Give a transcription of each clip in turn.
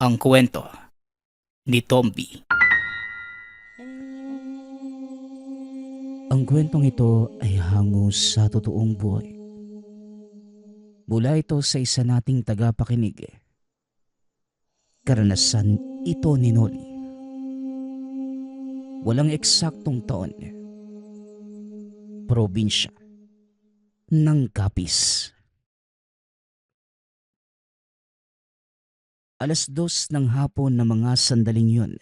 Ang kwento ni Tomby. Ang kwentong ito ay hango sa totoong buhay. Mula ito sa isa nating tagapakinig. Karanasan ito ni Noli. Walang eksaktong taon. Probinsya ng Capiz. 2:00 ng hapon na mga sandaling yun,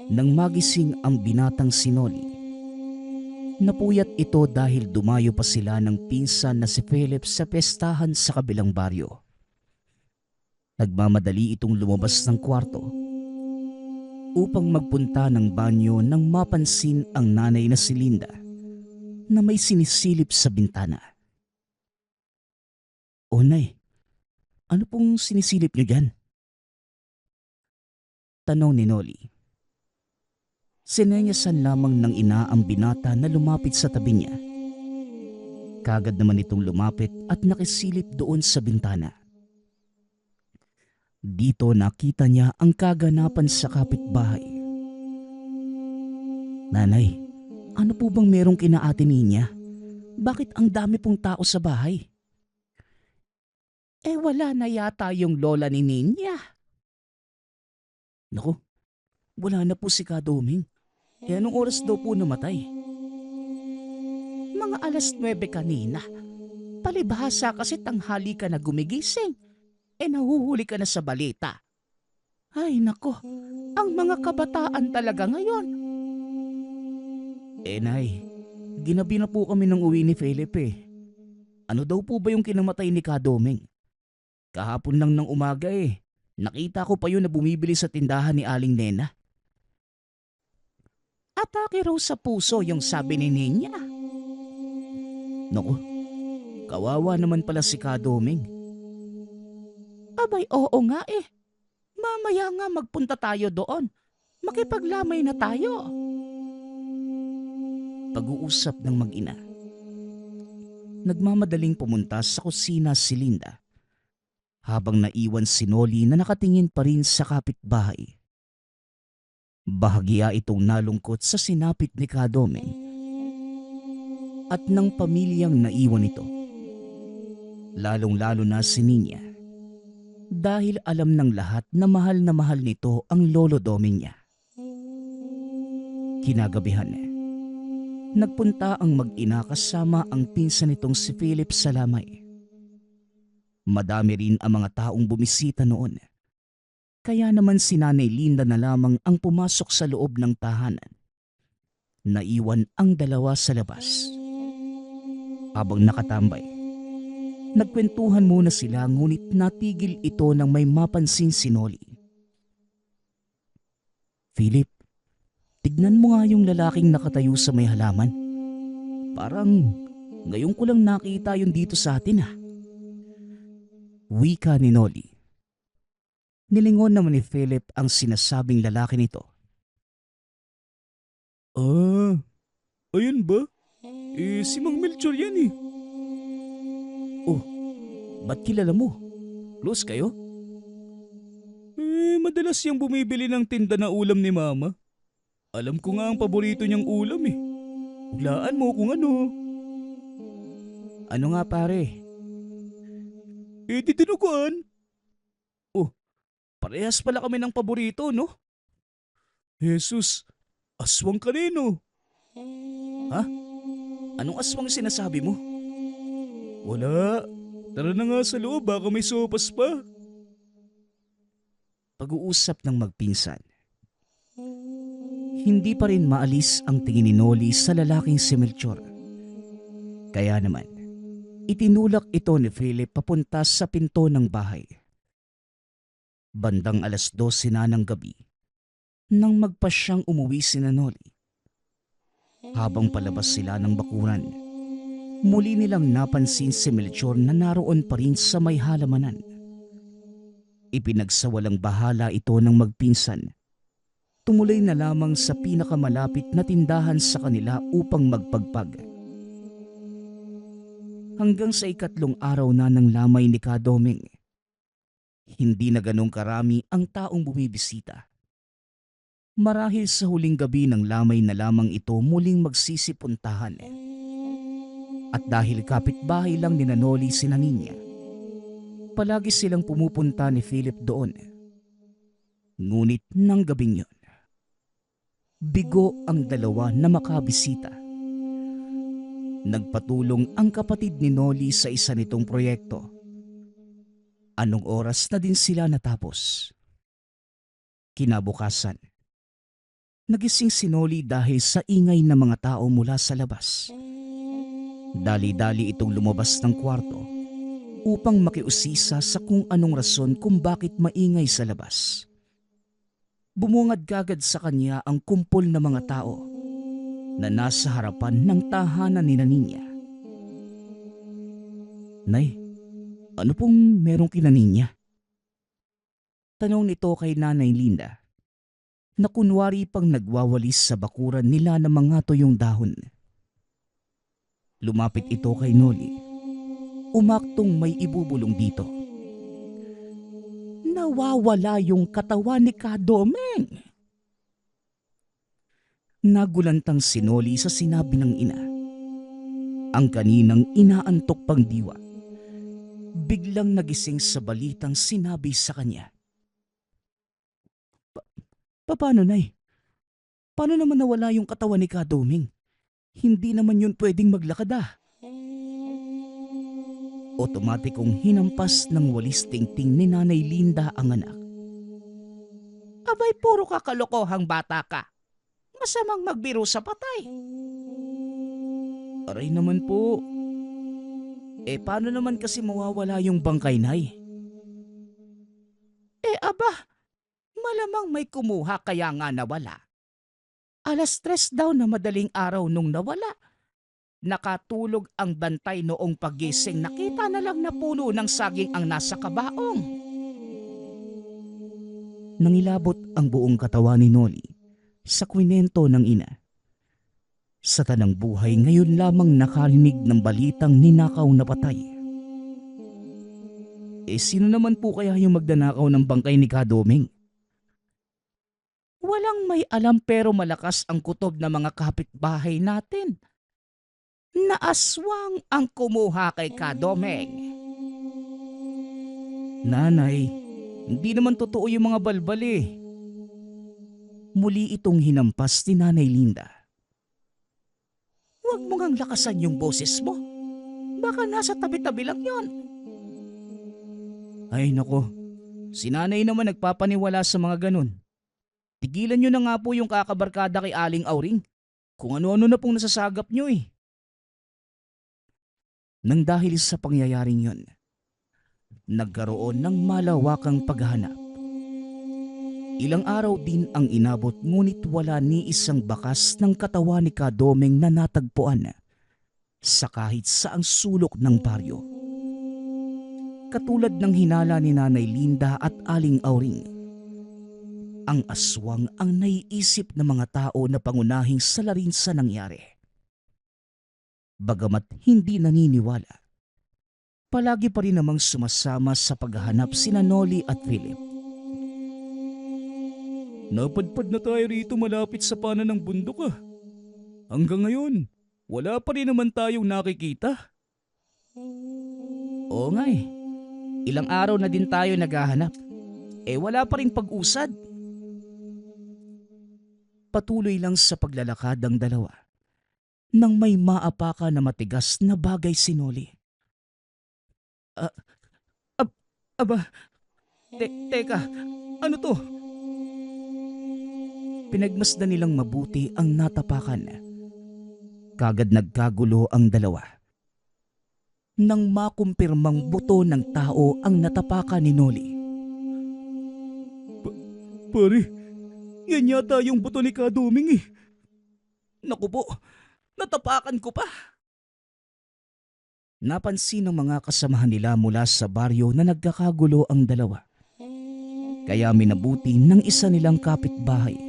nang magising ang binatang si Noli. Napuyat ito dahil dumayo pa sila ng pinsan na si Philip sa pestahan sa kabilang baryo. Nagmamadali itong lumabas ng kwarto upang magpunta ng banyo nang mapansin ang nanay na si Linda na may sinisilip sa bintana. "O Nay, ano pong sinisilip niyo dyan?" Tanong ni Noli. Sinenyasan lamang ng ina ang binata na lumapit sa tabi niya. Kagad naman itong lumapit at nakisilip doon sa bintana. Dito nakita niya ang kaganapan sa kapitbahay. "Nanay, ano po bang merong kinaate niya? Bakit ang dami pong tao sa bahay?" Wala na yata yung lola ni Ninya." "Naku, wala na po si Kadoming. Anong oras daw po namatay?" "Mga 9:00 kanina. Palibhasa kasi tanghali ka na gumigising. Nahuhuli ka na sa balita. Ay nako, ang mga kabataan talaga ngayon." Nay, ginabi na po kami ng uwi ni Philip eh. Ano daw po ba yung kinamatay ni Kadoming? Kahapon lang ng umaga eh. Nakita ko pa yun na bumibili sa tindahan ni Aling Nena. "Atake raw sa puso yung sabi ni Ninya." "Naku, kawawa naman pala si Kadoming." "Abay oo nga eh. Mamaya nga magpunta tayo doon. Makipaglamay na tayo." Pag-uusap ng mag-ina. Nagmamadaling pumunta sa kusina si Linda habang naiwan si Noli na nakatingin pa rin sa kapitbahay. Bahagya itong nalungkot sa sinapit ni Kadoming at ng pamilyang naiwan ito. Lalong-lalo na si Ninya dahil alam ng lahat na mahal nito ang lolo Doming niya. Kinagabihan, nagpunta ang mag-ina kasama ang pinsan nitong si Philip sa lamay. Madami rin ang mga taong bumisita noon. Kaya naman si Nanay Linda na lamang ang pumasok sa loob ng tahanan. Naiwan ang dalawa sa labas. Habang nakatambay, nagkwentuhan muna sila ngunit natigil ito nang may mapansin si Noli. "Philip, tignan mo nga yung lalaking nakatayo sa may halaman. Parang ngayon ko lang nakita yun dito sa atin ah." Wika ni Noli. Nilingon naman ni Philip ang sinasabing lalaki nito. "Ah, ayun ba? Si Mang Melchor yan eh." "Oh, ba't kilala mo? Close kayo?" Madalas siyang bumibili ng tinda na ulam ni Mama. Alam ko nga ang paborito niyang ulam eh. Hulaan mo kung ano." "Ano nga pare?" Di dinuguan." "Oh, parehas pala kami ng paborito no?" "Jesus, aswang kanino?" "Ha? Anong aswang sinasabi mo?" "Wala. Tara na nga sa loob, baka may sopas pa." Pag-uusap ng magpinsan. Hindi pa rin maalis ang tingin ni Noli sa lalaking si Melchor. Kaya naman, itinulak ito ni Philip papunta sa pinto ng bahay. Bandang 12:00 na ng gabi, nang magpasyang umuwi si Noli. Habang palabas sila ng bakuran, muli nilang napansin si Melchor na naroon pa rin sa may halamanan. Ipinagsawalang bahala ito ng magpinsan. Tumuloy na lamang sa pinakamalapit na tindahan sa kanila upang magpagpag. Hanggang sa 3 araw na ng lamay ni Kadoming, Hindi na ganong karami ang taong bumibisita. Marahil sa huling gabi ng lamay na lamang ito muling magsisipuntahan. At dahil kapitbahay lang ni Noli sina Ninya, palagi silang pumupunta ni Philip doon. Ngunit ng gabing yun, bigo ang dalawa na makabisita. Nagpatulong ang kapatid ni Noli sa isa nitong proyekto. Anong oras na din sila natapos? Kinabukasan, nagising si Noli dahil sa ingay ng mga tao mula sa labas. Dali-dali itong lumabas ng kwarto upang makiusisa sa kung anong rason kung bakit maingay sa labas. Bumungad kagad sa kanya ang kumpol ng mga tao na nasa harapan ng tahanan ni Ninya. Nay, ano pong merong kina Ninya? Tanong nito kay Nanay Linda na kunwari pang nagwawalis sa bakuran nila ng mga tuyong dahon. Lumapit ito kay Noli. Umaktong may ibubulong dito. Nawawala yung katawan ni Kadomeng. Nagulantang si Noli sa sinabi ng ina. Ang kaninang inaantok pang diwa, biglang nagising sa balitang sinabi sa kanya. Paano, Nay? Paano naman nawala yung katawan ni Kadomeng? Hindi naman yun pwedeng maglakad ah. Otomatikong hinampas ng walis tingting ni Nanay Linda ang anak. Abay, puro kakalokohang bata ka. Masamang magbiro sa patay. Aray naman po. Paano naman kasi mawawala yung bangkay, Nay? Aba, malamang may kumuha kaya nga nawala. 3:00 daw na madaling araw nung nawala. Nakatulog ang bantay noong pagising, nakita na lang na puno ng saging ang nasa kabaong. Nangilabot ang buong katawan ni Noli sa kwento ng ina. Sa tanang buhay ngayon lamang nakarinig ng balitang ninakaw na patay. Sino naman po kaya yung magdanakaw ng bangkay ni Kadomeng? Walang may alam pero malakas ang kutob ng mga kapitbahay natin. Naaswang ang kumuha kay Kadomeng. Nanay, hindi naman totoo yung mga balbal eh. Muli itong hinampas ni Nanay Linda. Huwag mo ngang lakasan yung boses mo. Baka nasa tabi-tabi lang yon. Ay nako, si Nanay naman nagpapaniwala sa mga ganun. Tigilan nyo na nga po yung kakabarkada kay Aling Auring. Kung ano-ano na pong nasasagap nyo eh. Nang dahil sa pangyayaring yon, nagkaroon ng malawakang paghahanap. Ilang araw din ang inabot ngunit wala ni isang bakas ng katawan ni Kadomeng na natagpuan sa kahit saang sulok ng baryo. Katulad ng hinala ni Nanay Linda at Aling Auring, ang aswang ang naiisip ng mga tao na pangunahing salarin sa nangyari. Bagamat hindi naniniwala, palagi pa rin namang sumasama sa paghahanap sina Noli at Philip. Napadpad na tayo rito malapit sa panan ng bundok ah. Hanggang ngayon, wala pa rin naman tayong nakikita. Oo nga eh. Ilang araw na din tayo naghahanap. Wala pa rin pag-usad. Patuloy lang sa paglalakad ang dalawa nang may maapaka na matigas na bagay si Noli. Teka, ano to? Pinagmasdan nilang mabuti ang natapakan. Kagad nagkagulo ang dalawa. Nang makumpirmang buto ng tao ang natapakan ni Noli. Pare, yan yata yung buto ni Kadomeng eh. Naku po, natapakan ko pa. Napansin ng mga kasamahan nila mula sa baryo na nagkakagulo ang dalawa. Kaya minabuti ng isa nilang kapitbahay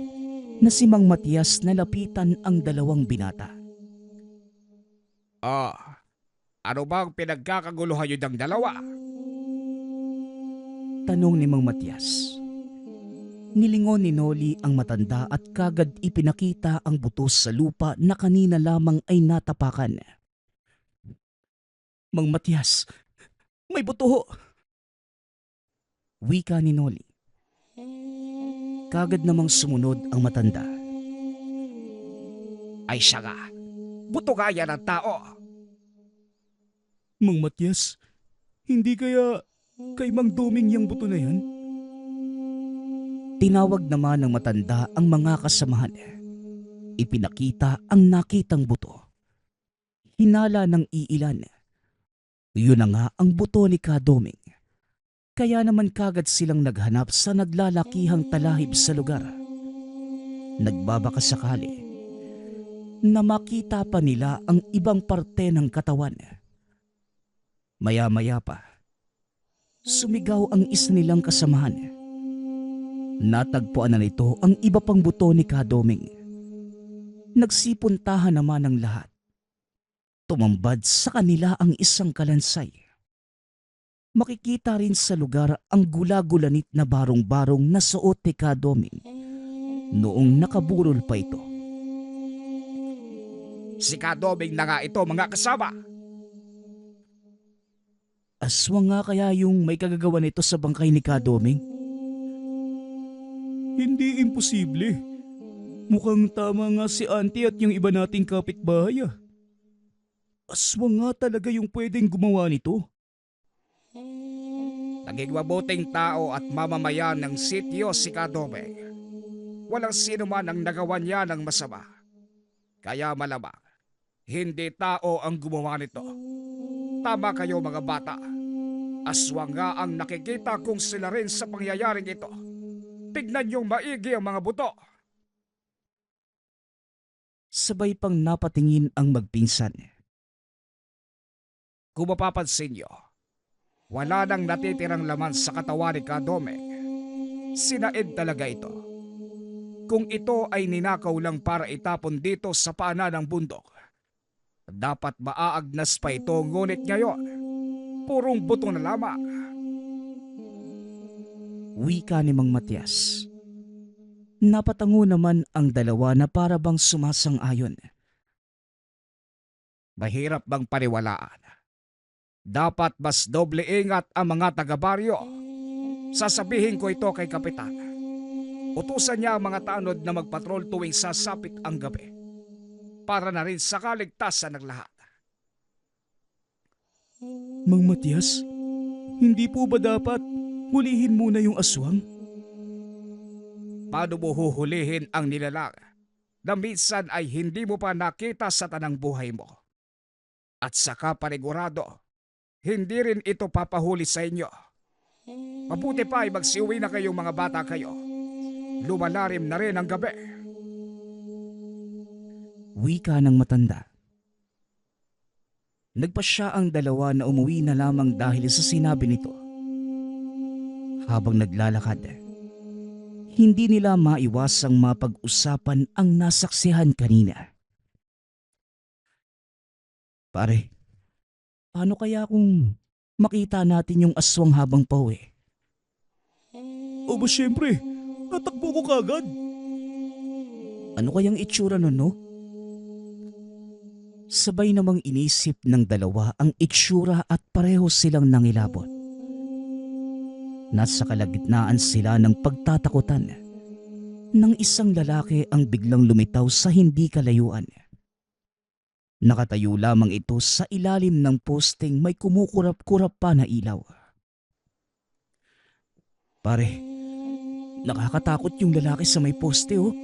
na si Mang Matias na lapitan ang dalawang binata. Ano bang pinagkakaguluhan yun ng dalawa? pagtanong ni Mang Matias. Nilingon ni Noli ang matanda at kagad ipinakita ang buto sa lupa na kanina lamang ay natapakan. Mang Matias, may buto! Wika ni Noli. Kagad namang sumunod ang matanda. Ay siya nga. Buto nga yan ang tao. Mang Matias, hindi kaya kay Mang Doming yung buto na yan? Tinawag naman ng matanda ang mga kasamahan. Ipinakita ang nakitang buto. Hinala ng iilan. Yun na nga ang buto ni Kadoming. Kaya naman kagad silang naghanap sa naglalakihang talahib sa lugar. Nagbabaka sakali na makita pa nila ang ibang parte ng katawan. Maya-maya pa, sumigaw ang isa nilang kasamahan. Natagpuan na nito ang iba pang buto ni Kadoming. Nagsipuntahan naman ang lahat. Tumambad sa kanila ang isang kalansay. Makikita rin sa lugar ang gula-gulanit na barong-barong na suot ni Kadoming noong nakaburol pa ito. Si Kadoming na nga ito, mga kasama. Aswang nga kaya yung may kagagawa nito sa bangkay ni Kadoming? Hindi imposible. Mukhang tama nga si Auntie at yung iba nating kapitbahay. Aswang nga talaga yung pwedeng gumawa nito. Naging mabuting tao at mamamayan ng sityo si Kadoming. Walang sino man ang nagawa niya ng masama. Kaya malamang, hindi tao ang gumawa nito. Tama kayo mga bata. Aswang nga ang nakikita kong sila rin sa pangyayaring ito. Tignan niyong maigi ang mga buto. Sabay pang napatingin ang magpinsan. Kung mapapansin niyo, wala nang natitirang laman sa katawan ni Kadoming. Sinaid talaga ito. Kung ito ay ninakaw lang para itapon dito sa paanan ng bundok, dapat maaagnas pa ito, ngunit ngayon, purong buto na lamang. Wika ni Mang Matias. Napatango naman ang dalawa na para bang sumasang-ayon. Mahirap bang paniwalaan? Dapat mas doble ingat ang mga taga-baryo. Sasabihin ko ito kay Kapitan. Utusan niya ang mga tanod na magpatrol tuwing sasapit ang gabi. Para na rin sa kaligtasan ng lahat. Mang Matias, hindi po ba dapat hulihin muna yung aswang? Paano mo huhulihin ang nilalang na minsan ay hindi mo pa nakita sa tanang buhay mo? At saka panigurado, hindi rin ito papahuli sa inyo. Mabuti pa ay magsiuwi na kayong mga bata kayo. Lumalarim na rin ang gabi. Wika ng matanda. Nagpasya ang dalawa na umuwi na lamang dahil sa sinabi nito. Habang naglalakad, hindi nila maiwasang mapag-usapan ang nasaksihan kanina. Pare, paano kaya kung makita natin yung aswang habang pauwi? O ba siyempre, tatakbo ko kagad. Ano kayang itsura nun, no? Sabay namang inisip ng dalawa ang itsura at pareho silang nangilabot. Nasa kalagitnaan sila ng pagtatakutan nang isang lalaki ang biglang lumitaw sa hindi kalayuan. Nakatayo lamang ito sa ilalim ng posting may kumukurap-kurap pa na ilaw. Pare, nakakatakot yung lalaki sa may poste, oh.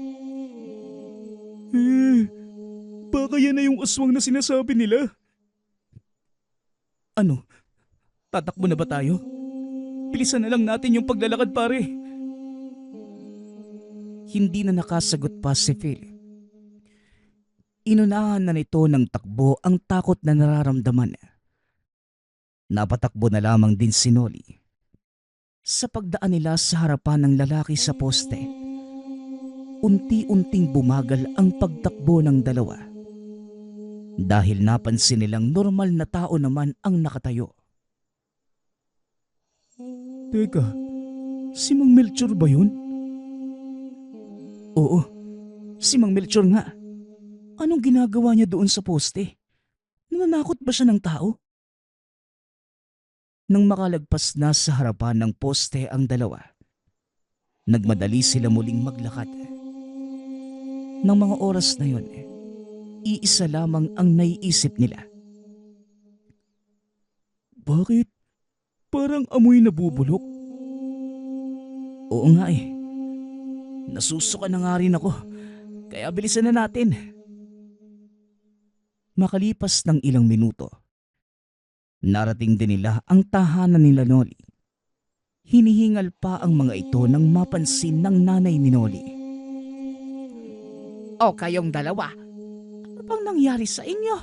Baka yan na yung aswang na sinasabi nila. Ano? Tatakbo na ba tayo? Bilisan na lang natin yung paglalakad, pare. Hindi na nakasagot pa si Phil. Inunahan na nito ng takbo ang takot na nararamdaman. Napatakbo na lamang din si Noli. Sa pagdaan nila sa harapan ng lalaki sa poste, unti-unting bumagal ang pagtakbo ng dalawa. Dahil napansin nilang normal na tao naman ang nakatayo. Teka, Si Mang Melchor ba yun? Oo, si Mang Melchor nga. Anong ginagawa niya doon sa poste? Nananakot ba siya ng tao? Nang makalagpas na sa harapan ng poste ang dalawa, nagmadali sila muling maglakad. Nang mga oras na yon, iisa lamang ang naiisip nila. Bakit? Parang amoy nabubulok. Oo nga eh. Nasusuka na nga rin ako. Kaya bilisan na natin. Makalipas ng ilang minuto, narating din nila ang tahanan ni Noli. Hinihingal pa ang mga ito nang mapansin ng nanay ni Noli. O kayong dalawa, ano bang nangyari sa inyo?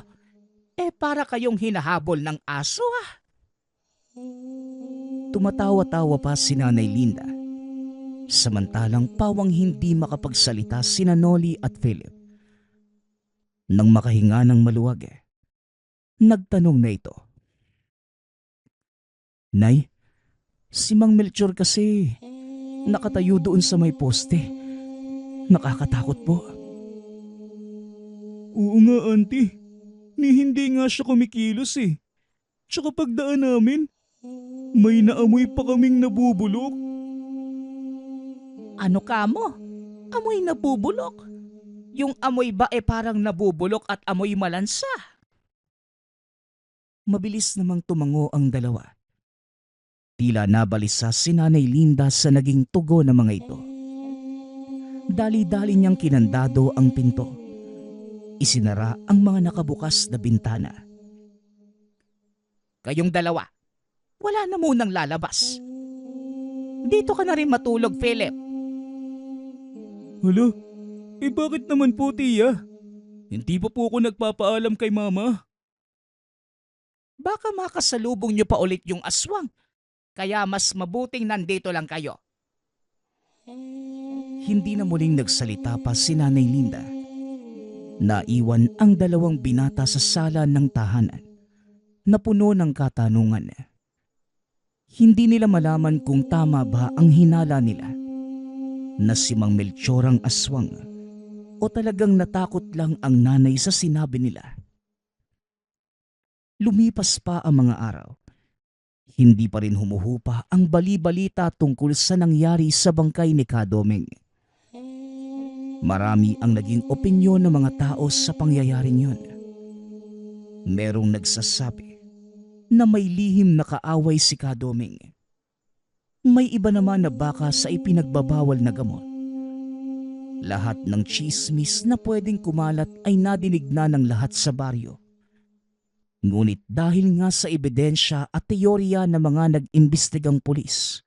Para kayong hinahabol ng aso ah. Tumatawa-tawa pa si Nanay Linda. Samantalang pawang hindi makapagsalita sina Noli at Philip. Nang makahinga ng maluwag, nagtanong na ito. Nay, si Mang Melchor kasi nakatayo doon sa may poste. Nakakatakot po. Oo nga, auntie. Ni hindi nga siya kumikilos eh. Tsaka pagdaan namin, may naamoy pa kaming nabubulok. Ano ka mo? Amoy nabubulok? Yung amoy ba parang nabubulok at amoy malansa? Mabilis namang tumango ang dalawa. Tila nabalisa si Nanay Linda sa naging tugo ng mga ito. Dali-dali niyang kinandado ang pinto. Isinara ang mga nakabukas na bintana. Kayong dalawa, wala na munang lalabas. Dito ka na rin matulog, Philip. Hala, bakit naman po, tiya? Hindi pa po ako nagpapaalam kay mama. Baka makasalubong niyo pa ulit yung aswang. Kaya mas mabuting nandito lang kayo. Hindi na muling nagsalita pa si Nanay Linda. Naiwan ang dalawang binata sa sala ng tahanan na puno ng katanungan. Hindi nila malaman kung tama ba ang hinala nila na si Mang Melchor ang aswang o talagang natakot lang ang nanay sa sinabi nila. Lumipas pa ang mga araw. Hindi pa rin humuhupa ang bali-balita tungkol sa nangyari sa bangkay ni Kadomeng. Marami ang naging opinyon ng mga tao sa pangyayaring yun. Merong nagsasabi na may lihim na kaaway si Kadomeng. May iba naman na baka sa ipinagbabawal na gamot. Lahat ng chismis na pwedeng kumalat ay nadinig na ng lahat sa baryo. Ngunit dahil nga sa ebidensya at teorya ng mga nag-imbestigang pulis,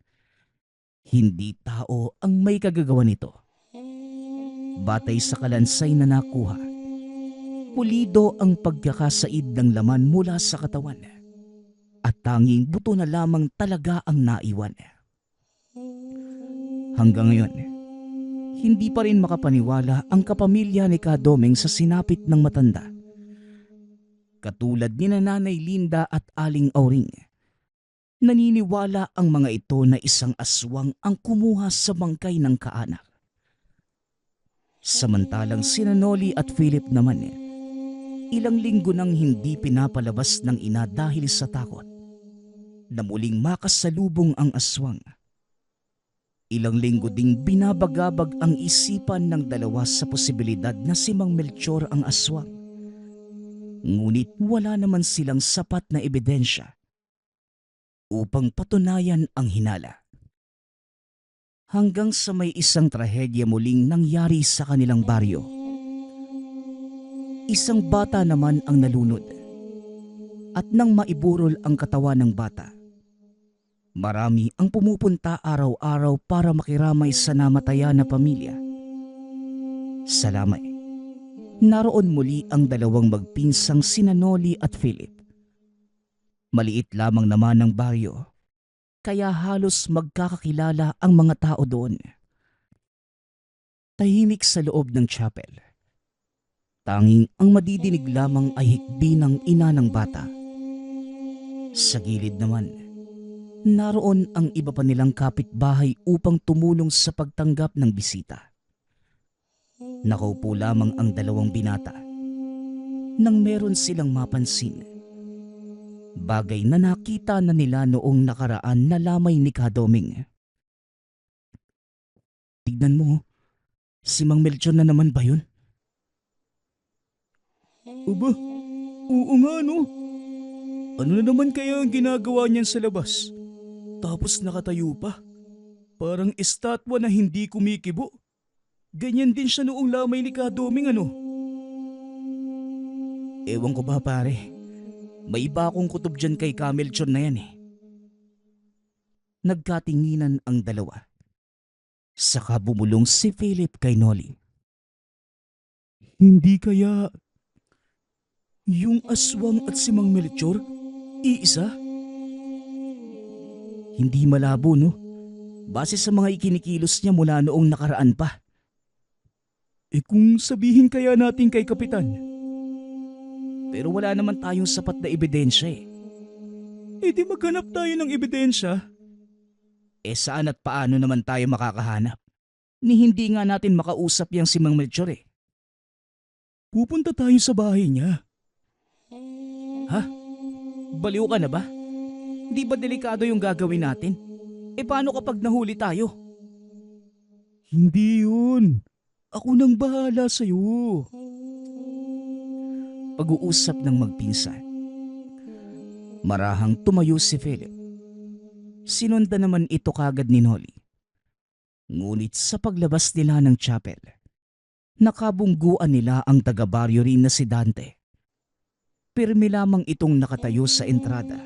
hindi tao ang may kagagawa nito. Batay sa kalansay na nakuha, pulido ang pagkakasaid ng laman mula sa katawan at tanging buto na lamang talaga ang naiwan. Hanggang ngayon, hindi pa rin makapaniwala ang kapamilya ni Kadomeng sa sinapit ng matanda. Katulad ni Nanay Linda at Aling Auring, naniniwala ang mga ito na isang aswang ang kumuha sa bangkay ng kaanak. Samantalang sina Noli at Philip naman, ilang linggo nang hindi pinapalabas ng ina dahil sa takot na muling makasalubong ang aswang. Ilang linggo ding binabagabag ang isipan ng dalawa sa posibilidad na si Mang Melchor ang aswang. Ngunit wala naman silang sapat na ebidensya upang patunayan ang hinala. Hanggang sa may isang trahedya muling nangyari sa kanilang baryo. Isang bata naman ang nalunod. At nang maiburol ang katawan ng bata, marami ang pumupunta araw-araw para makiramay sa namatayan na pamilya. Salamay, naroon muli ang dalawang magpinsang sina Noli at Philip. Maliit lamang naman ang baryo, kaya halos magkakakilala ang mga tao doon. Tahimik sa loob ng chapel. Tanging ang madidinig lamang ay hikbi ng ina ng bata. Sa gilid naman, Naroon ang iba pa nilang kapitbahay upang tumulong sa pagtanggap ng bisita. Nakaupo lamang ang dalawang binata nang meron silang mapansin. Bagay na nakita na nila noong nakaraan na lamay ni Kadoming. Tignan mo, si Mang Melchor na naman ba yun? Aba, oo nga no. Ano na naman kaya ang ginagawa niyan sa labas? Tapos nakatayo pa. Parang estatwa na hindi kumikibo. Ganyan din siya noong lamay ni Kadoming ano. Ewan ko ba pare. May iba akong kutob dyan kay Kamelchor na yan eh. Nagkatinginan ang dalawa. Saka bumulong si Philip kay Nolly. Hindi kaya yung aswang at si Mang Melchor iisa? Hindi malabo no? Base sa mga ikinikilos niya mula noong nakaraan pa. Kung sabihin kaya natin kay Kapitan? Pero wala naman tayong sapat na ebidensya eh. Di maghanap tayo ng ebidensya. Saan at paano naman tayo makakahanap? Ni hindi nga natin makausap yang si Mang Melchor eh. Pupunta tayo sa bahay niya. Ha? Baliw ka na ba? Di ba delikado yung gagawin natin? Paano kapag nahuli tayo? Hindi yun. Ako nang bahala sa'yo. Pag-uusap ng magpinsan. Marahang tumayo si Philip. Sinundan naman ito kagad ni Nolly. Ngunit sa paglabas nila ng chapel, nakabungguan nila ang taga-baryo rin na si Dante. Pirmi lamang itong nakatayo sa entrada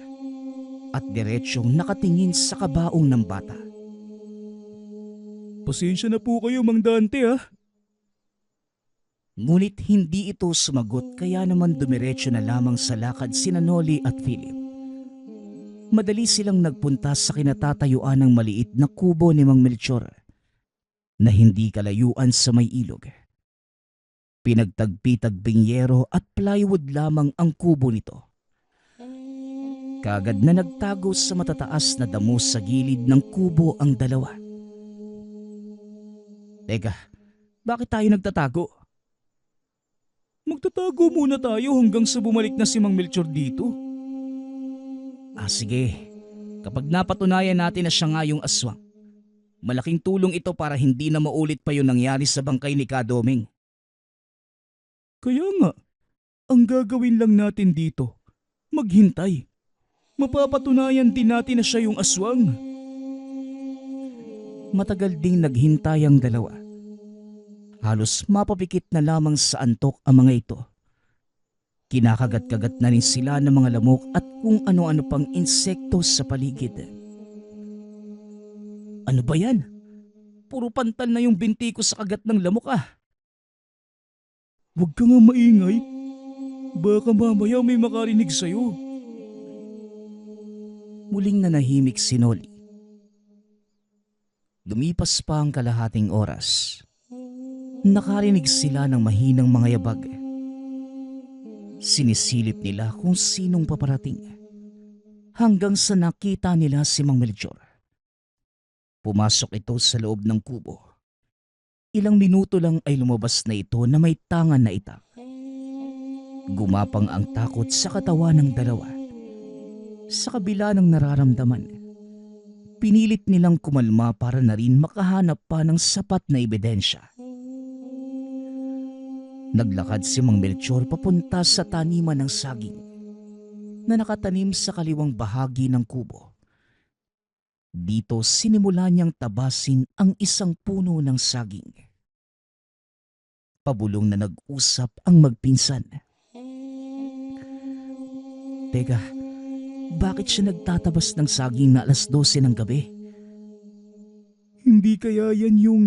at diretsyong nakatingin sa kabaong ng bata. Pasensya na po kayo, Mang Dante ha. Ngunit hindi ito sumagot kaya naman dumiretso na lamang sa lakad sina Nolly at Philip. Madali silang nagpunta sa kinatatayuan ng maliit na kubo ni Mang Melchor na hindi kalayuan sa may ilog. Pinagtagpi-tagbing yero at plywood lamang ang kubo nito. Kagad na nagtago sa matataas na damo sa gilid ng kubo ang dalawa. Teka, bakit tayo nagtatago? Magtatago muna tayo hanggang sa bumalik na si Mang Melchor dito. Sige. Kapag napatunayan natin na siya nga yung aswang, malaking tulong ito para hindi na maulit pa yung nangyari sa bangkay ni Kadoming. Kaya nga, ang gagawin lang natin dito, maghintay. Mapapatunayan din natin na siya yung aswang. Matagal ding naghintay ang dalawa. Halos mapapikit na lamang sa antok ang mga ito. Kinakagat-kagat na rin sila ng mga lamok at kung ano-ano pang insekto sa paligid. Ano ba yan? Puro pantal na yung binti ko sa kagat ng lamok ah. Huwag ka nga maingay. Baka mamaya may makarinig sa'yo. Muling nanahimik si Nolly. Lumipas pa ang kalahating oras. Nakarinig sila ng mahinang mga yabag. Sinisilip nila kung sinong paparating. Hanggang sa nakita nila si Mang Melchor. Pumasok ito sa loob ng kubo. Ilang minuto lang ay lumabas na ito na may tangan na itak. Gumapang ang takot sa katawan ng dalawa. Sa kabila ng nararamdaman, pinilit nilang kumalma para na rin makahanap pa ng sapat na ebidensya. Naglakad si Mang Melchor papunta sa taniman ng saging na nakatanim sa kaliwang bahagi ng kubo. Dito sinimula niyang tabasin ang isang puno ng saging. Pabulong na nag-usap ang magpinsan. Teka, bakit siya nagtatabas ng saging na 12:00 ng gabi? Hindi kaya yan yung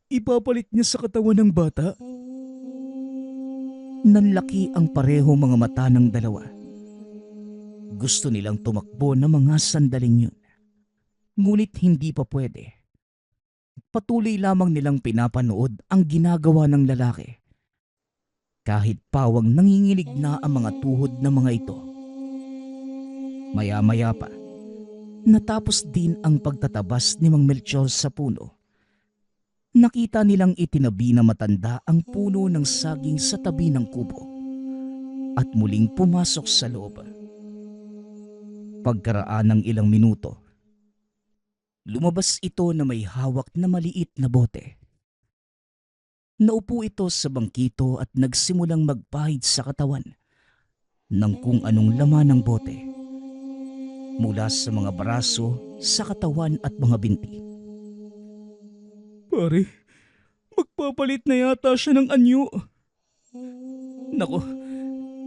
ipapalit niya sa katawan ng bata? Nanlaki ang pareho mga mata ng dalawa. Gusto nilang tumakbo na mga sandaling yun. Ngunit hindi pa pwede. Patuloy lamang nilang pinapanood ang ginagawa ng lalaki. Kahit pawang nanginginig na ang mga tuhod ng mga ito. Maya-maya pa, Natapos din ang pagtatabas ni Mang Melchor sa puno. Nakita nilang itinabi na matanda ang puno ng saging sa tabi ng kubo at muling pumasok sa loob. Pagkaraan ng ilang minuto, lumabas ito na may hawak na maliit na bote. Naupo ito sa bangkito at nagsimulang magpahid sa katawan ng kung anong laman ng bote, mula sa mga braso, sa katawan at mga binti. Pare, magpapalit na yata siya ng anyo. Nako,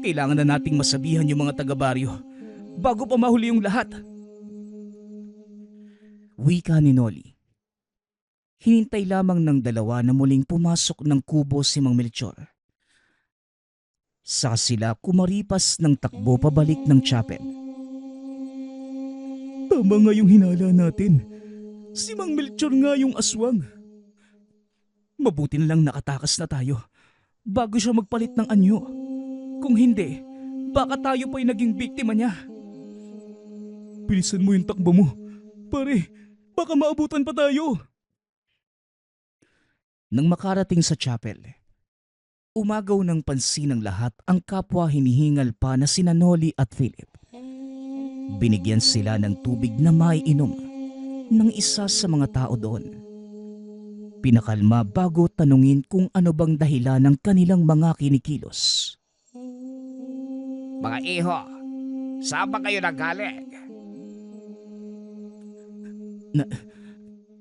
kailangan na nating masabihan yung mga taga-baryo bago pa mahuli yung lahat. Wika ni Noli. Hinintay lamang ng dalawa na muling pumasok ng kubo si Mang Melchor. Saka sila kumaripas ng takbo pabalik ng chapel. Tama nga yung hinala natin. Si Mang Melchor nga yung aswang. Mabuti na lang nakatakas na tayo bago siya magpalit ng anyo. Kung hindi, baka tayo pa'y naging biktima niya. Bilisan mo yung takbo mo. Pare, baka maabutan pa tayo. Nang makarating sa chapel, umagaw ng pansin ng lahat ang kapwa hinihingal pa na sina Noli at Philip. Binigyan sila ng tubig na maiinom ng isa sa mga tao doon. Pinakalma bago tanungin kung ano bang dahilan ng kanilang mga kinikilos. Mga iho, saan ba kayo nanggaling?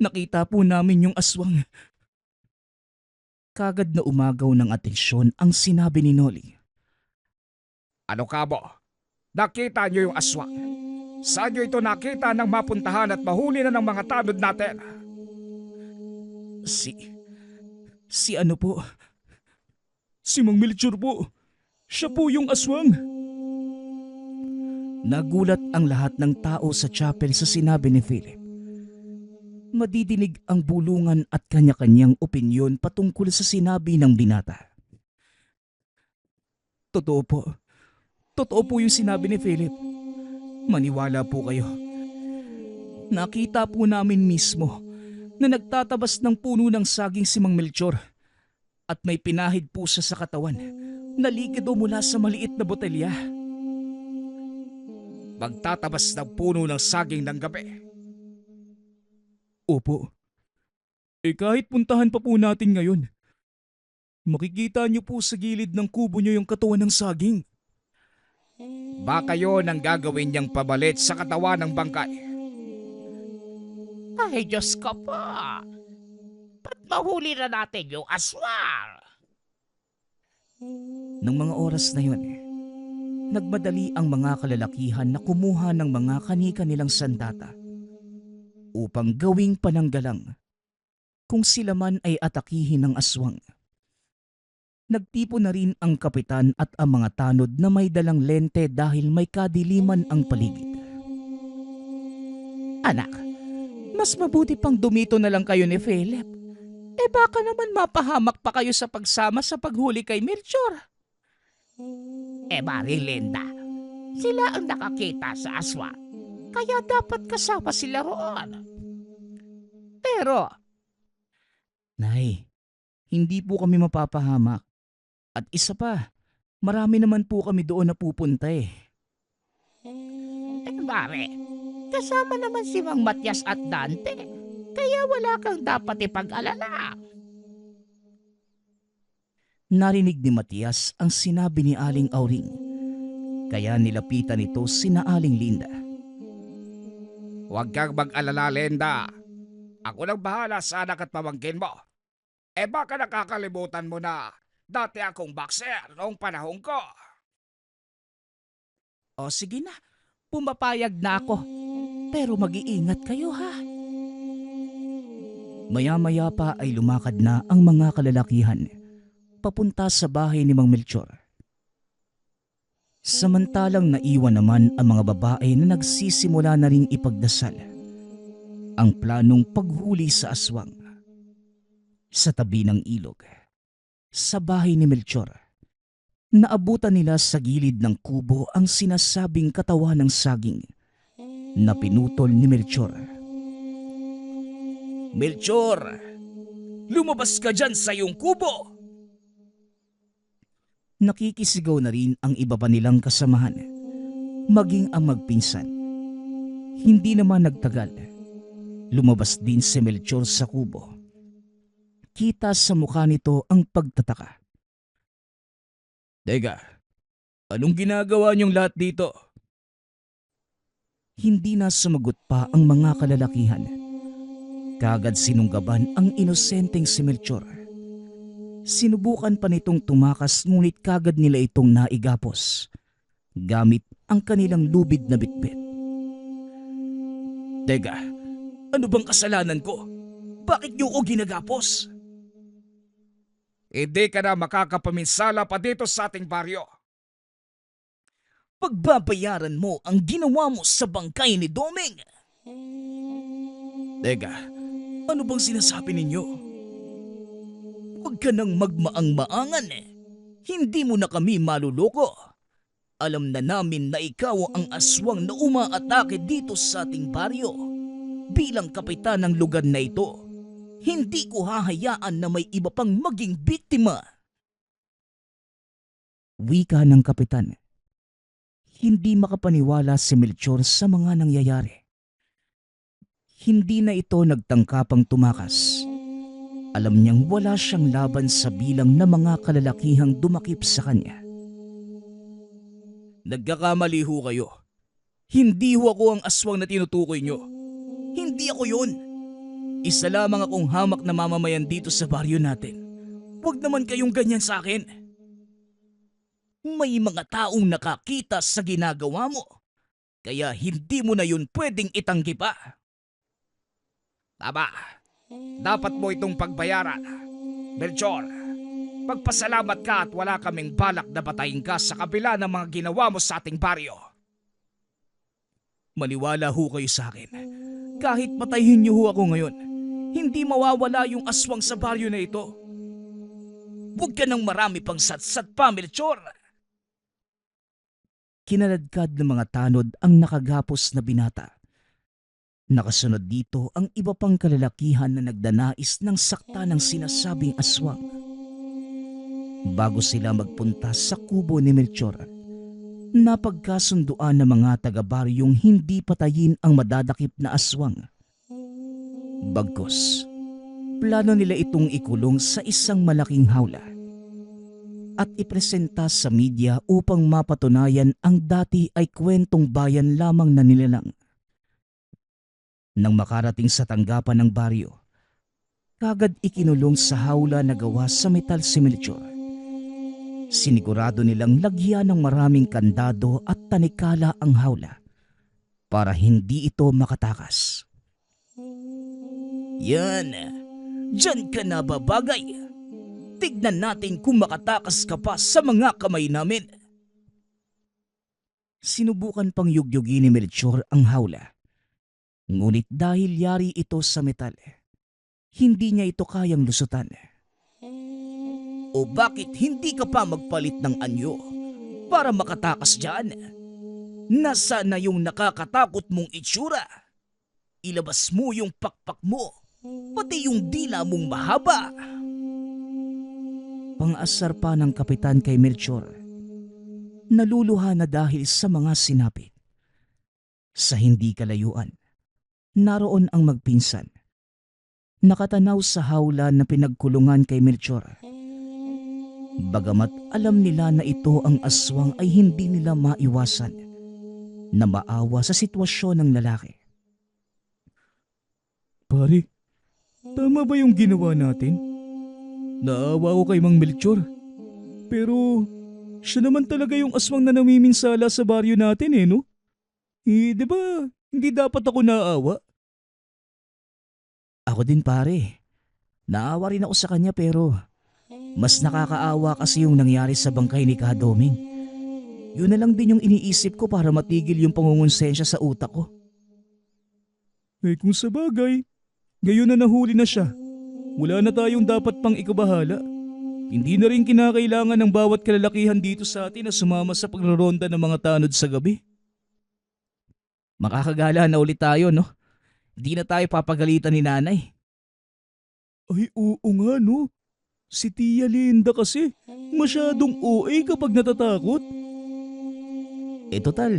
Nakita po namin yung aswang. Kagad na umagaw ng atensyon ang sinabi ni Noli. Ano ka mo? Nakita niyo yung aswang? Saan niyo ito nakita nang mapuntahan at mahuli na ng mga tanod natin? Si ano po? Si Mang Melchor po. Siya po yung aswang. Nagulat ang lahat ng tao sa chapel sa sinabi ni Philip. Madidinig ang bulungan at kanya-kanyang opinyon patungkol sa sinabi ng binata. Totoo po. Totoo po yung sinabi ni Philip. Maniwala po kayo. Nakita po namin mismo na nagtatabas ng puno ng saging si Mang Melchor at may pinahid po siya sa katawan na likido mula sa maliit na botelya. Magtatabas ng puno ng saging ng gabi. Opo. Kahit puntahan pa po natin ngayon, makikita niyo po sa gilid ng kubo niyo yung katawan ng saging. Baka yun ang gagawin niyang pabalit sa katawan ng bangkay. Ay, Diyos ko po. Ba't mahuli na natin yung aswang? Nang mga oras na yun, nagmadali ang mga kalalakihan na kumuha ng mga kanika nilang sandata upang gawing pananggalang kung sila man ay atakihin ng aswang. Nagtipo na rin ang kapitan at ang mga tanod na may dalang lente dahil may kadiliman ang paligid. Anak, mas mabuti pang dumito na lang kayo ni Philip. Baka naman mapahamak pa kayo sa pagsama sa paghuli kay Melchor. Mari Linda, sila ang nakakita sa aswang, kaya dapat kasama sila roon. Pero, Nay, hindi po kami mapapahamak. At isa pa, marami naman po kami doon na pupunta eh. Mare, kasama naman si Mang Matias at Dante, kaya wala kang dapat ipag-alala. Narinig ni Matias ang sinabi ni Aling Auring, kaya nilapitan nito sina Aling Linda. Huwag kang mag-alala, Linda. Ako nang bahala sa anak at pamangkin mo. Baka nakakalimutan mo na dati akong boxer noong panahon ko. O sige na, pumapayag na ako. Pero mag-iingat kayo ha. Maya-maya pa ay lumakad na ang mga kalalakihan papunta sa bahay ni Mang Melchor. Samantalang naiwan naman ang mga babae na nagsisimula na ring ipagdasal ang planong paghuli sa aswang. Sa tabi ng ilog, sa bahay ni Melchor, naabutan nila sa gilid ng kubo ang sinasabing katawan ng saging na pinutol ni Melchor. Melchor, lumabas ka dyan sa iyong kubo! Nakikisigaw na rin ang iba pa nilang kasamahan, maging ang magpinsan. Hindi naman nagtagal. Lumabas din si Melchor sa kubo. Kita sa mukha nito ang pagtataka. Teka, anong ginagawa niyong lahat dito? Hindi na sumagot pa ang mga kalalakihan. Kagad sinunggaban ang inosenteng si Melchor. Sinubukan pa nitong tumakas ngunit kagad nila itong naigapos gamit ang kanilang lubid na bitbit. Teka, ano bang kasalanan ko? Bakit niyo ko ginagapos? Hindi ka na makakapaminsala pa dito sa ating baryo. Pagbabayaran mo ang ginawa mo sa bangkay ni Doming. Teka, ano bang sinasabi ninyo? Huwag ka nang magmaang-maangan eh. Hindi mo na kami maluloko. Alam na namin na ikaw ang aswang na umaatake dito sa ating baryo. Bilang kapitan ng lugar na ito, hindi ko hahayaan na may iba pang maging biktima. Wika ng kapitan. Hindi makapaniwala si Melchor sa mga nangyayari. Hindi na ito nagtangkapang tumakas. Alam niyang wala siyang laban sa bilang na mga kalalakihang dumakip sa kanya. Nagkakamali ho kayo. Hindi ho ako ang aswang na tinutukoy nyo. Hindi ako yun. Isa lamang akong hamak na mamamayan dito sa baryo natin. Huwag naman kayong ganyan sa akin. May mga taong nakakita sa ginagawa mo, kaya hindi mo na yun pwedeng itanggi pa. Tama. Dapat mo itong pagbayaran. Melchor, magpasalamat ka at wala kaming balak na batayin ka sa kabila ng mga ginawa mo sa ating baryo. Maniwala ho kayo sa akin. Kahit patayin niyo ho ako ngayon, hindi mawawala yung aswang sa baryo na ito. Huwag ka nang marami pang satsat pa, Melchor. Kinaladkad ng mga tanod ang nakagapos na binata. Nakasunod dito ang iba pang kalalakihan na nagdanais ng sakta ng sinasabing aswang. Bago sila magpunta sa kubo ni Melchor, napagkasunduan ng mga taga-baryong hindi patayin ang madadakip na aswang. Bagkus, plano nila itong ikulong sa isang malaking hawla at ipresenta sa media upang mapatunayan ang dati ay kwentong bayan lamang na nilalang. Nang makarating sa tanggapan ng baryo, kagad ikinulong sa hawla na gawa sa metal si Melchor. Sinigurado nilang lagyan ng maraming kandado at tanikala ang hawla para hindi ito makatakas. Yan, diyan ka na babagay. Tignan natin kung makatakas ka pa sa mga kamay namin. Sinubukan pang yugyugin ni Melchor ang hawla. Ngunit dahil yari ito sa metal, hindi niya ito kayang lusutan. O bakit hindi ka pa magpalit ng anyo para makatakas dyan? Nasaan na yung nakakatakot mong itsura? Ilabas mo yung pakpak mo, pati yung dila mong mahaba. Pang-asar pa ng kapitan kay Melchor. Naluluha na dahil sa mga sinapit. Sa hindi kalayuan, naroon ang magpinsan. Nakatanaw sa hawla na pinagkulungan kay Melchor. Bagamat alam nila na ito ang aswang ay hindi nila maiwasan na maawa sa sitwasyon ng lalaki. Pare, tama ba yung ginawa natin? Naawa ko kay Mang Melchor. Pero siya naman talaga yung aswang na namiminsala sa baryo natin no? Di ba hindi dapat ako naawa? Ako din pare. Naawa rin ako sa kanya pero mas nakakaawa kasi yung nangyari sa bangkay ni Kadoming. Yun na lang din yung iniisip ko para matigil yung pangungonsensya sa utak ko. Kung sa bagay, gayon na nahuli na siya. Wala na tayong dapat pang ikabahala. Hindi na rin kinakailangan ng bawat kalalakihan dito sa atin na sumama sa pagraronda ng mga tanod sa gabi. Makakagala na ulit tayo, no? Di na tayo papagalitan ni nanay. Ay oo nga no. Si Tia Linda kasi masyadong OA kapag natatakot. Total,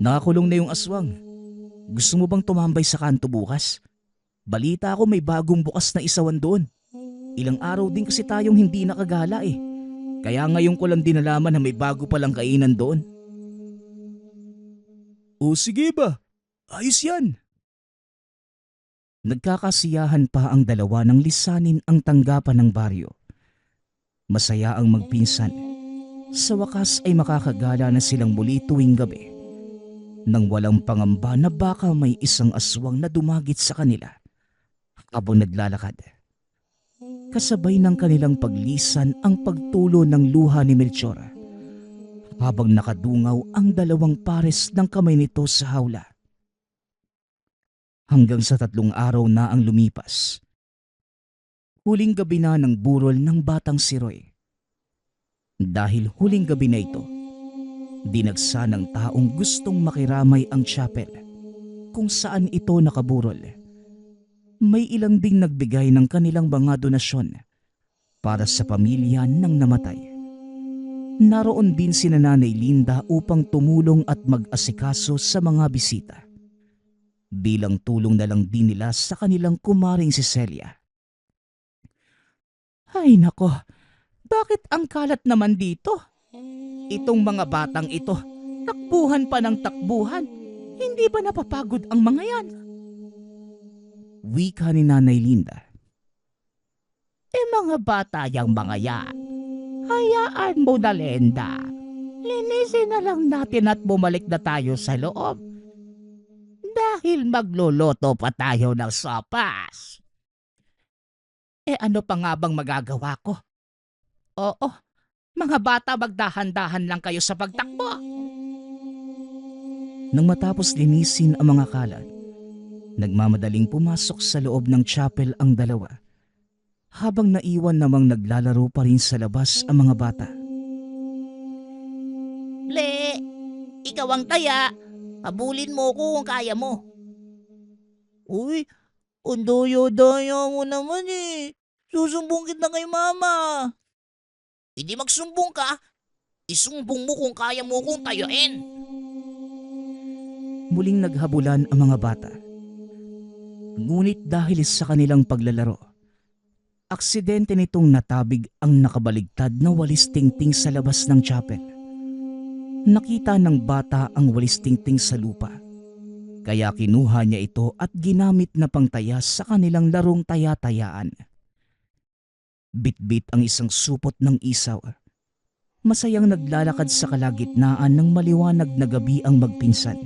nakakulong na yung aswang. Gusto mo bang tumambay sa kanto bukas? Balita ko may bagong bukas na isawan doon. Ilang araw din kasi tayong hindi nakagala eh. Kaya ngayon ko lang din nalaman na may bago palang kainan doon. O sige ba? Ayos yan. Nagkakasiyahan pa ang dalawa nang lisanin ang tanggapan ng baryo. Masaya ang magpinsan. Sa wakas ay makakagala na silang muli tuwing gabi. Nang walang pangamba na baka may isang aswang na dumagit sa kanila habang naglalakad. Kasabay ng kanilang paglisan ang pagtulo ng luha ni Melchor habang nakadungaw ang dalawang pares ng kamay nito sa hawla. Hanggang sa 3 araw na ang lumipas. Huling gabi na ng burol ng batang si Roy. Dahil huling gabi na ito, dinagsa ng taong gustong makiramay ang chapel kung saan ito nakaburol. May ilang ding nagbigay ng kanilang mga donasyon para sa pamilya ng namatay. Naroon din si Nanay Linda upang tumulong at mag-asikaso sa mga bisita. Bilang tulong na lang din nila sa kanilang kumaring si Celia. Ay nako, bakit ang kalat naman dito? Itong mga batang ito, takbuhan pa ng takbuhan. Hindi ba napapagod ang mga yan? Wika ni Nanay Linda. Mga bata yang mga yan. Hayaan mo na, Linda. Linisin na lang natin at bumalik na tayo sa loob. Dahil magluluto pa tayo ng sopas. Ano pa nga bang magagawa ko? Oo, mga bata magdahan-dahan lang kayo sa pagtakbo. Nang matapos linisin ang mga kalat, nagmamadaling pumasok sa loob ng chapel ang dalawa, habang naiwan namang naglalaro pa rin sa labas ang mga bata. Le, ikaw ang taya. Habulin mo ko kung kaya mo. Uy, undoyo-doyo mo naman eh. Susumbong kita kay mama. Hindi magsumbong ka. Isumbong mo kung kaya mo kong tayain. Muling naghabulan ang mga bata. Ngunit dahil sa kanilang paglalaro, aksidente nitong natabig ang nakabaligtad na walis tingting sa labas ng chapel. Nakita ng bata ang walis tingting sa lupa. Kaya kinuha niya ito at ginamit na pangtaya sa kanilang larong taya-tayaan. Bit-bit ang isang supot ng isaw. Masayang naglalakad sa kalagitnaan ng maliwanag na gabi ang magpinsan.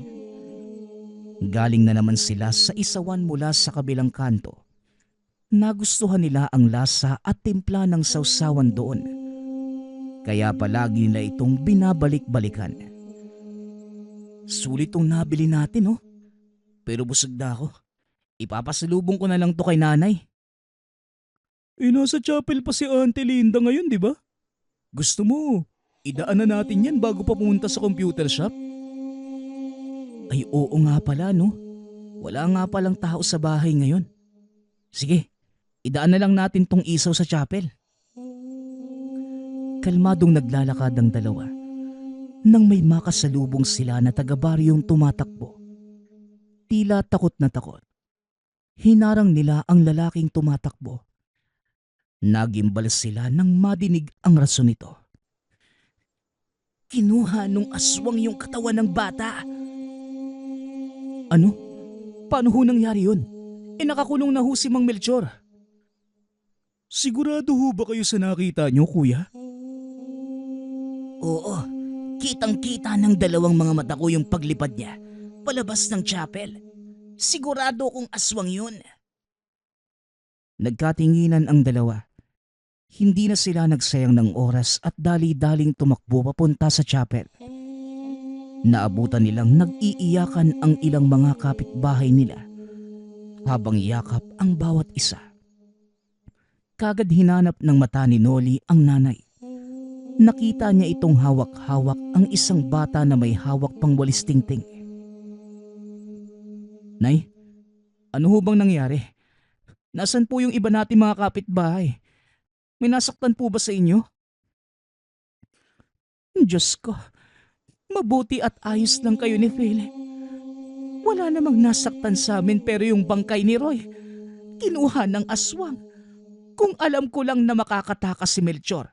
Galing na naman sila sa isawan mula sa kabilang kanto. Nagustuhan nila ang lasa at timpla ng sausawan doon. Kaya palagi nila itong binabalik-balikan. Sulit tong nabili natin, oh. Pero busog na ako. Ipapasalubong ko na lang to kay nanay. Nasa chapel pa si Auntie Linda ngayon, di ba? Gusto mo, idaan na natin yan bago pa pumunta sa computer shop? Ay oo nga pala, no? Wala nga palang tao sa bahay ngayon. Sige, idaan na lang natin tong isaw sa chapel. Kalmadong naglalakad ang dalawa nang may makasalubong sila na taga-baryong tumatakbo. Tila takot na takot. Hinarang nila ang lalaking tumatakbo. Nagimbal sila nang madinig ang rason nito. Kinuha nung aswang yung katawan ng bata. Ano? Paano ho nangyari yun? Nakakulong na ho si Mang Melchor. Sigurado ho ba kayo sa nakita nyo, kuya? Oo, kitang-kita ng dalawang mga mata ko yung paglipad niya palabas ng chapel. Sigurado kong aswang yun. Nagkatinginan ang dalawa. Hindi na sila nagsayang ng oras at dali-daling tumakbo papunta sa chapel. Naabutan nilang nag-iiyakan ang ilang mga kapitbahay nila habang yakap ang bawat isa. Kagad hinanap ng mata ni Noli ang nanay. Nakita niya itong hawak-hawak ang isang bata na may hawak pang walis tingting. Nay, ano ho bang nangyari? Nasaan po yung iba nating mga kapitbahay? May nasaktan po ba sa inyo? Diyos ko, mabuti at ayos lang kayo ni Philip. Wala namang nasaktan sa amin pero yung bangkay ni Roy, kinuha ng aswang. Kung alam ko lang na makakatakas si Melchor,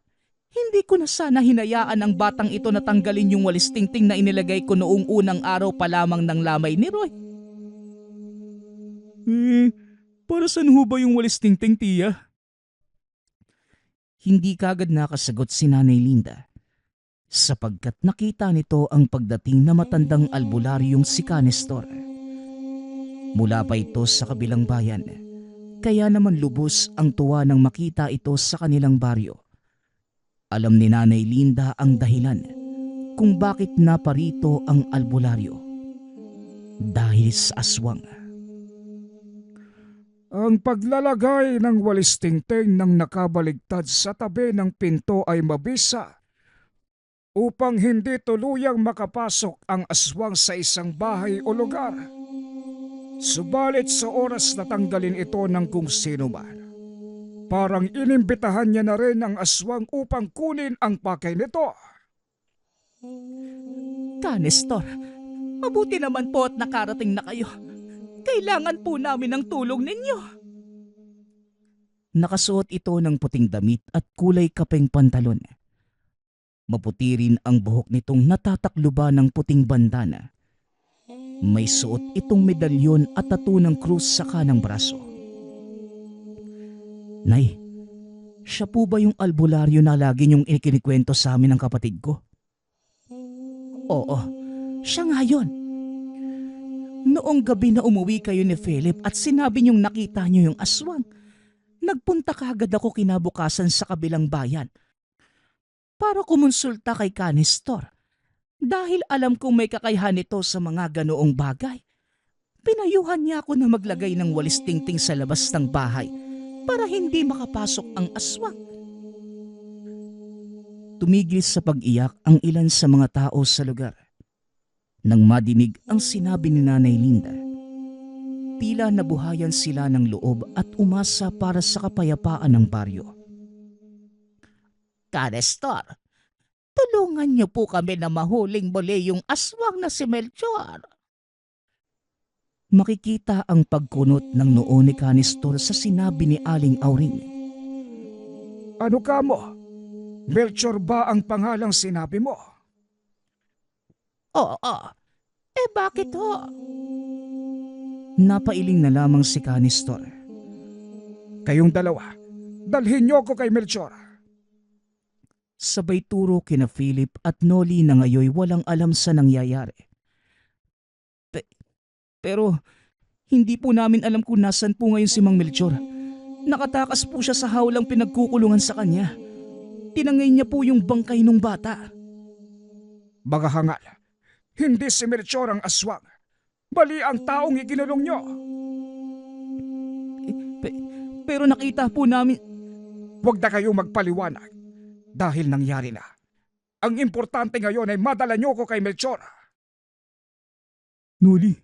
hindi ko na sana hinayaan ang batang ito na tanggalin yung walis tingting na inilagay ko noong unang araw pa lamang ng lamay ni Roy. Para saan ho ba yung walis tingting, tiya? Hindi kagad nakasagot si Nanay Linda sapagkat nakita nito ang pagdating na matandang albularyong si Canestor. Mula pa ito sa kabilang bayan, kaya naman lubos ang tuwa nang makita ito sa kanilang baryo. Alam ni Nanay Linda ang dahilan kung bakit naparito ang albularyo. Dahil sa aswang. Ang paglalagay ng walis tingting ng nakabaligtad sa tabi ng pinto ay mabisa upang hindi tuluyang makapasok ang aswang sa isang bahay o lugar. Subalit sa oras na tanggalin ito ng kung sino man, parang inimbitahan niya na rin ang aswang upang kunin ang pakay nito. Canestor, mabuti naman po at nakarating na kayo. Kailangan po namin ng tulong ninyo. Nakasuot ito ng puting damit at kulay kapeng pantalon. Maputi rin ang buhok nitong natatakluba ng puting bandana. May suot itong medalyon at tattoo ng krus sa kanang braso. Nay, siya po ba yung albularyo na lagi niyong ikinikwento sa amin ng kapatid ko? Oo, siya nga yun. Noong gabi na umuwi kayo ni Philip at sinabi niyong nakita niyo yung aswang, nagpunta kaagad ako kinabukasan sa kabilang bayan para kumonsulta kay Canestor dahil alam kong may kakayahan nito sa mga ganoong bagay. Pinayuhan niya ako na maglagay ng walis tingting sa labas ng bahay para hindi makapasok ang aswang. Tumigil sa pag-iyak ang ilan sa mga tao sa lugar. Nang madinig ang sinabi ni Nanay Linda, tila nabuhayan sila ng loob at umasa para sa kapayapaan ng baryo. Canestor, tulungan niyo po kami na mahuling muli yung aswang na si Melchor. Makikita ang pagkunot ng noo ni Canestor sa sinabi ni Aling Auring. Ano ka mo? Melchor ba ang pangalang sinabi mo? Oo, bakit ho? Napailing na lamang si Canestor. Kayong dalawa, dalhin niyo ko kay Melchor. Sabay turo kina Philip at Noli na ngayoy walang alam sa nangyayari. Pero hindi po namin alam kung nasan po ngayon si Mang Melchor. Nakatakas po siya sa hawlang pinagkukulungan sa kanya. Tinangay niya po yung bangkay ng bata. Mga hangal, hindi si Melchor ang aswang. Bali ang taong ikinulong niyo. Pero nakita po namin... Huwag na kayong magpaliwanag dahil nangyari na. Ang importante ngayon ay madala niyo ko kay Melchor. Noli,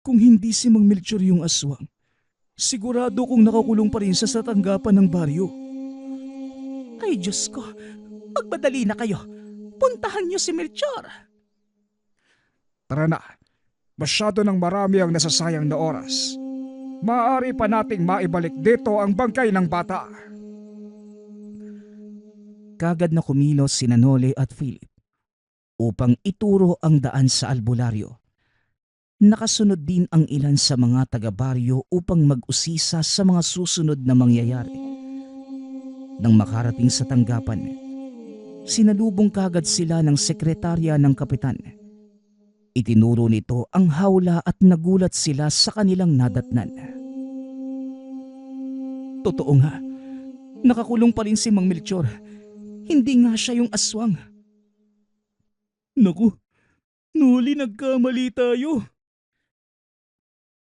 kung hindi si Mang Melchor yung aswang, sigurado kong nakakulong pa rin siya sa tanggapan ng baryo. Ay Diyos ko, magmadali na kayo. Puntahan niyo si Melchor. Tara na, masyado nang marami ang nasasayang na oras. Maaari pa nating maibalik dito ang bangkay ng bata. Kagad na kumilos sina Noli at Philip upang ituro ang daan sa albularyo. Nakasunod din ang ilan sa mga taga-baryo upang mag-usisa sa mga susunod na mangyayari. Nang makarating sa tanggapan, sinalubong kagad sila ng sekretarya ng kapitan. Itinuro nito ang hawla at nagulat sila sa kanilang nadatnan. Totoo nga, nakakulong pa rin si Mang Melchor. Hindi nga siya yung aswang. Naku, Noli, nagkamali tayo.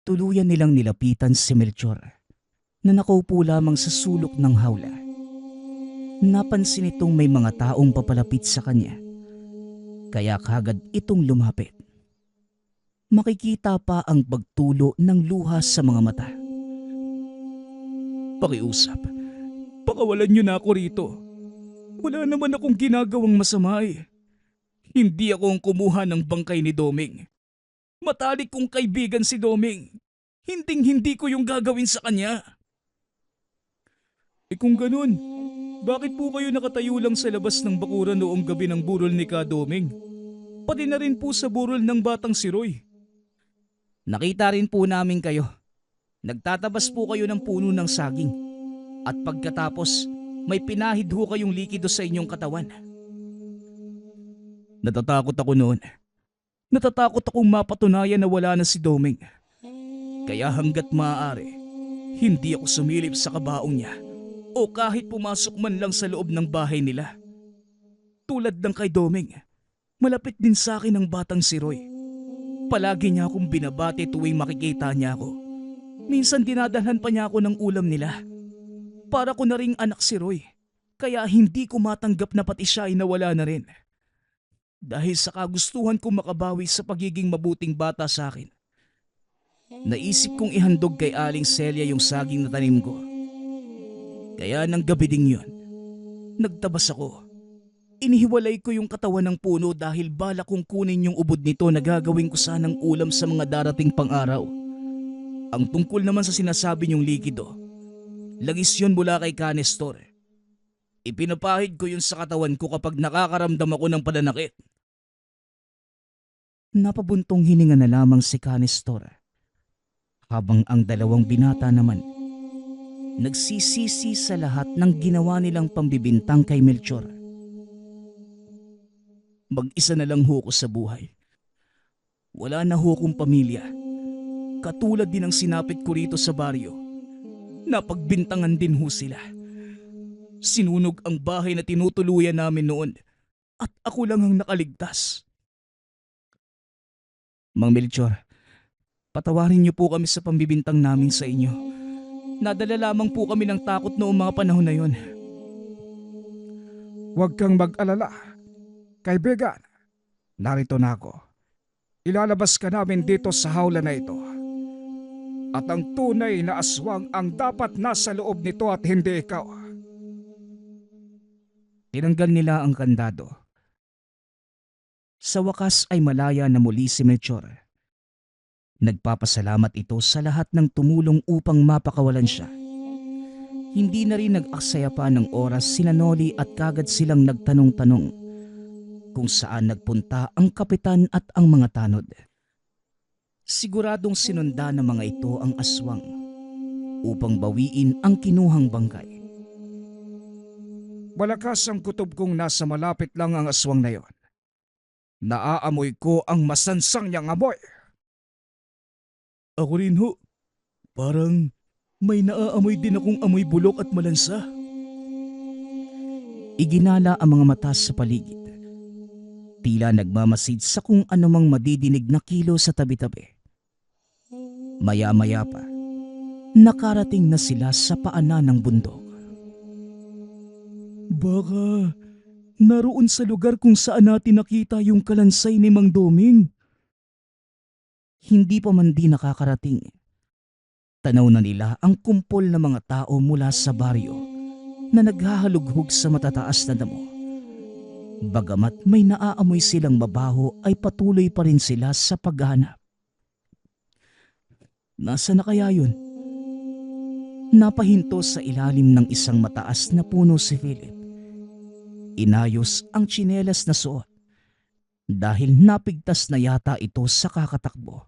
Tuluyan nilang nilapitan si Melchor na nakaupo lamang sa sulok ng hawla. Napansin itong may mga taong papalapit sa kanya, kaya kagad itong lumapit. makikita pa ang pagtulo ng luha sa mga mata. Pakiusap. Pakawalan niyo na ako rito. Wala naman akong ginagawang masama eh. Hindi ako ang kumuha ng bangkay ni Doming. Matalik kong kaibigan si Doming. Hinding-hindi ko yung gagawin sa kanya. Kung ganun, bakit po kayo nakatayo lang sa labas ng bakuran noong gabi ng burol ni Kadoming? Pati na rin po sa burol ng batang si Roy. Nakita rin po namin kayo. Nagtatabas po kayo ng puno ng saging. At pagkatapos, may pinahid ho kayong likido sa inyong katawan. Natatakot ako noon. Natatakot akong mapatunayan na wala na si Doming. Kaya hanggat maaari, hindi ako sumilip sa kabaong niya o kahit pumasok man lang sa loob ng bahay nila. Tulad ng kay Doming, malapit din sa akin ang batang si Roy. Palagi niya akong binabati tuwing makikita niya ako. Minsan dinadalhan pa niya ako ng ulam nila. Para ko na ring anak si Roy, kaya hindi ko matanggap na pati siya ay nawala na rin. Dahil sa kagustuhan kong makabawi sa pagiging mabuting bata sa akin, naisip kong ihandog kay Aling Celia yung saging na tanim ko. Kaya nang gabi ding yun, nagtabas ako. Inihiwalay ko yung katawan ng puno dahil bala kong kunin yung ubod nito na gagawin ko sanang ulam sa mga darating pang araw. Ang tungkol naman sa sinasabi niyong likido, lagis yun mula kay Canestor. Ipinapahid ko yun sa katawan ko kapag nakakaramdam ako ng pananakit. Napabuntong hininga na lamang si Canestor. Habang ang dalawang binata naman, nagsisisi sa lahat ng ginawa nilang pambibintang kay Melchor. Mag-isa na lang ho ko sa buhay. Wala na ho kong pamilya. Katulad din ang sinapit ko rito sa baryo. Napagbintangan din ho sila. Sinunog ang bahay na tinutuluyan namin noon at ako lang ang nakaligtas. Mang Melchor, patawarin niyo po kami sa pambibintang namin sa inyo. Nadala lamang po kami ng takot noong mga panahon na yon. Huwag kang mag-alala. Kaibigan, narito na ako. Ilalabas ka namin dito sa hawla na ito. At ang tunay na aswang ang dapat nasa loob nito at hindi ikaw. Tinanggal nila ang kandado. Sa wakas ay malaya na muli si Melchor. Nagpapasalamat ito sa lahat ng tumulong upang mapakawalan siya. Hindi na rin nag-aksaya pa ng oras sina Noli at kagad silang nagtanong-tanong kung saan nagpunta ang kapitan at ang mga tanod. Siguradong sinunda ng mga ito ang aswang upang bawiin ang kinuhang bangkay. Malakas ang kutob kong nasa malapit lang ang aswang na yon. Naaamoy ko ang masansang niyang amoy. Ako rin ho. Parang may naaamoy din akong amoy bulok at malansa. Iginala ang mga mata sa paligid. Tila nagmamasid sa kung anumang madidinig na kilo sa tabi-tabi. Maya-maya pa, nakarating na sila sa paanan ng bundok. Baka naroon sa lugar kung saan natin nakita yung kalansay ni Mang Doming. Hindi pa man di nakakarating. Tanaw na nila ang kumpol na mga tao mula sa baryo na naghahalughog sa matataas na damo. Bagamat may naaamoy silang mabaho ay patuloy pa rin sila sa paghahanap. Nasaan na kaya yun? Napahinto sa ilalim ng isang mataas na puno si Philip. Inayos ang tsinelas na suot dahil napigtas na yata ito sa kakatakbo.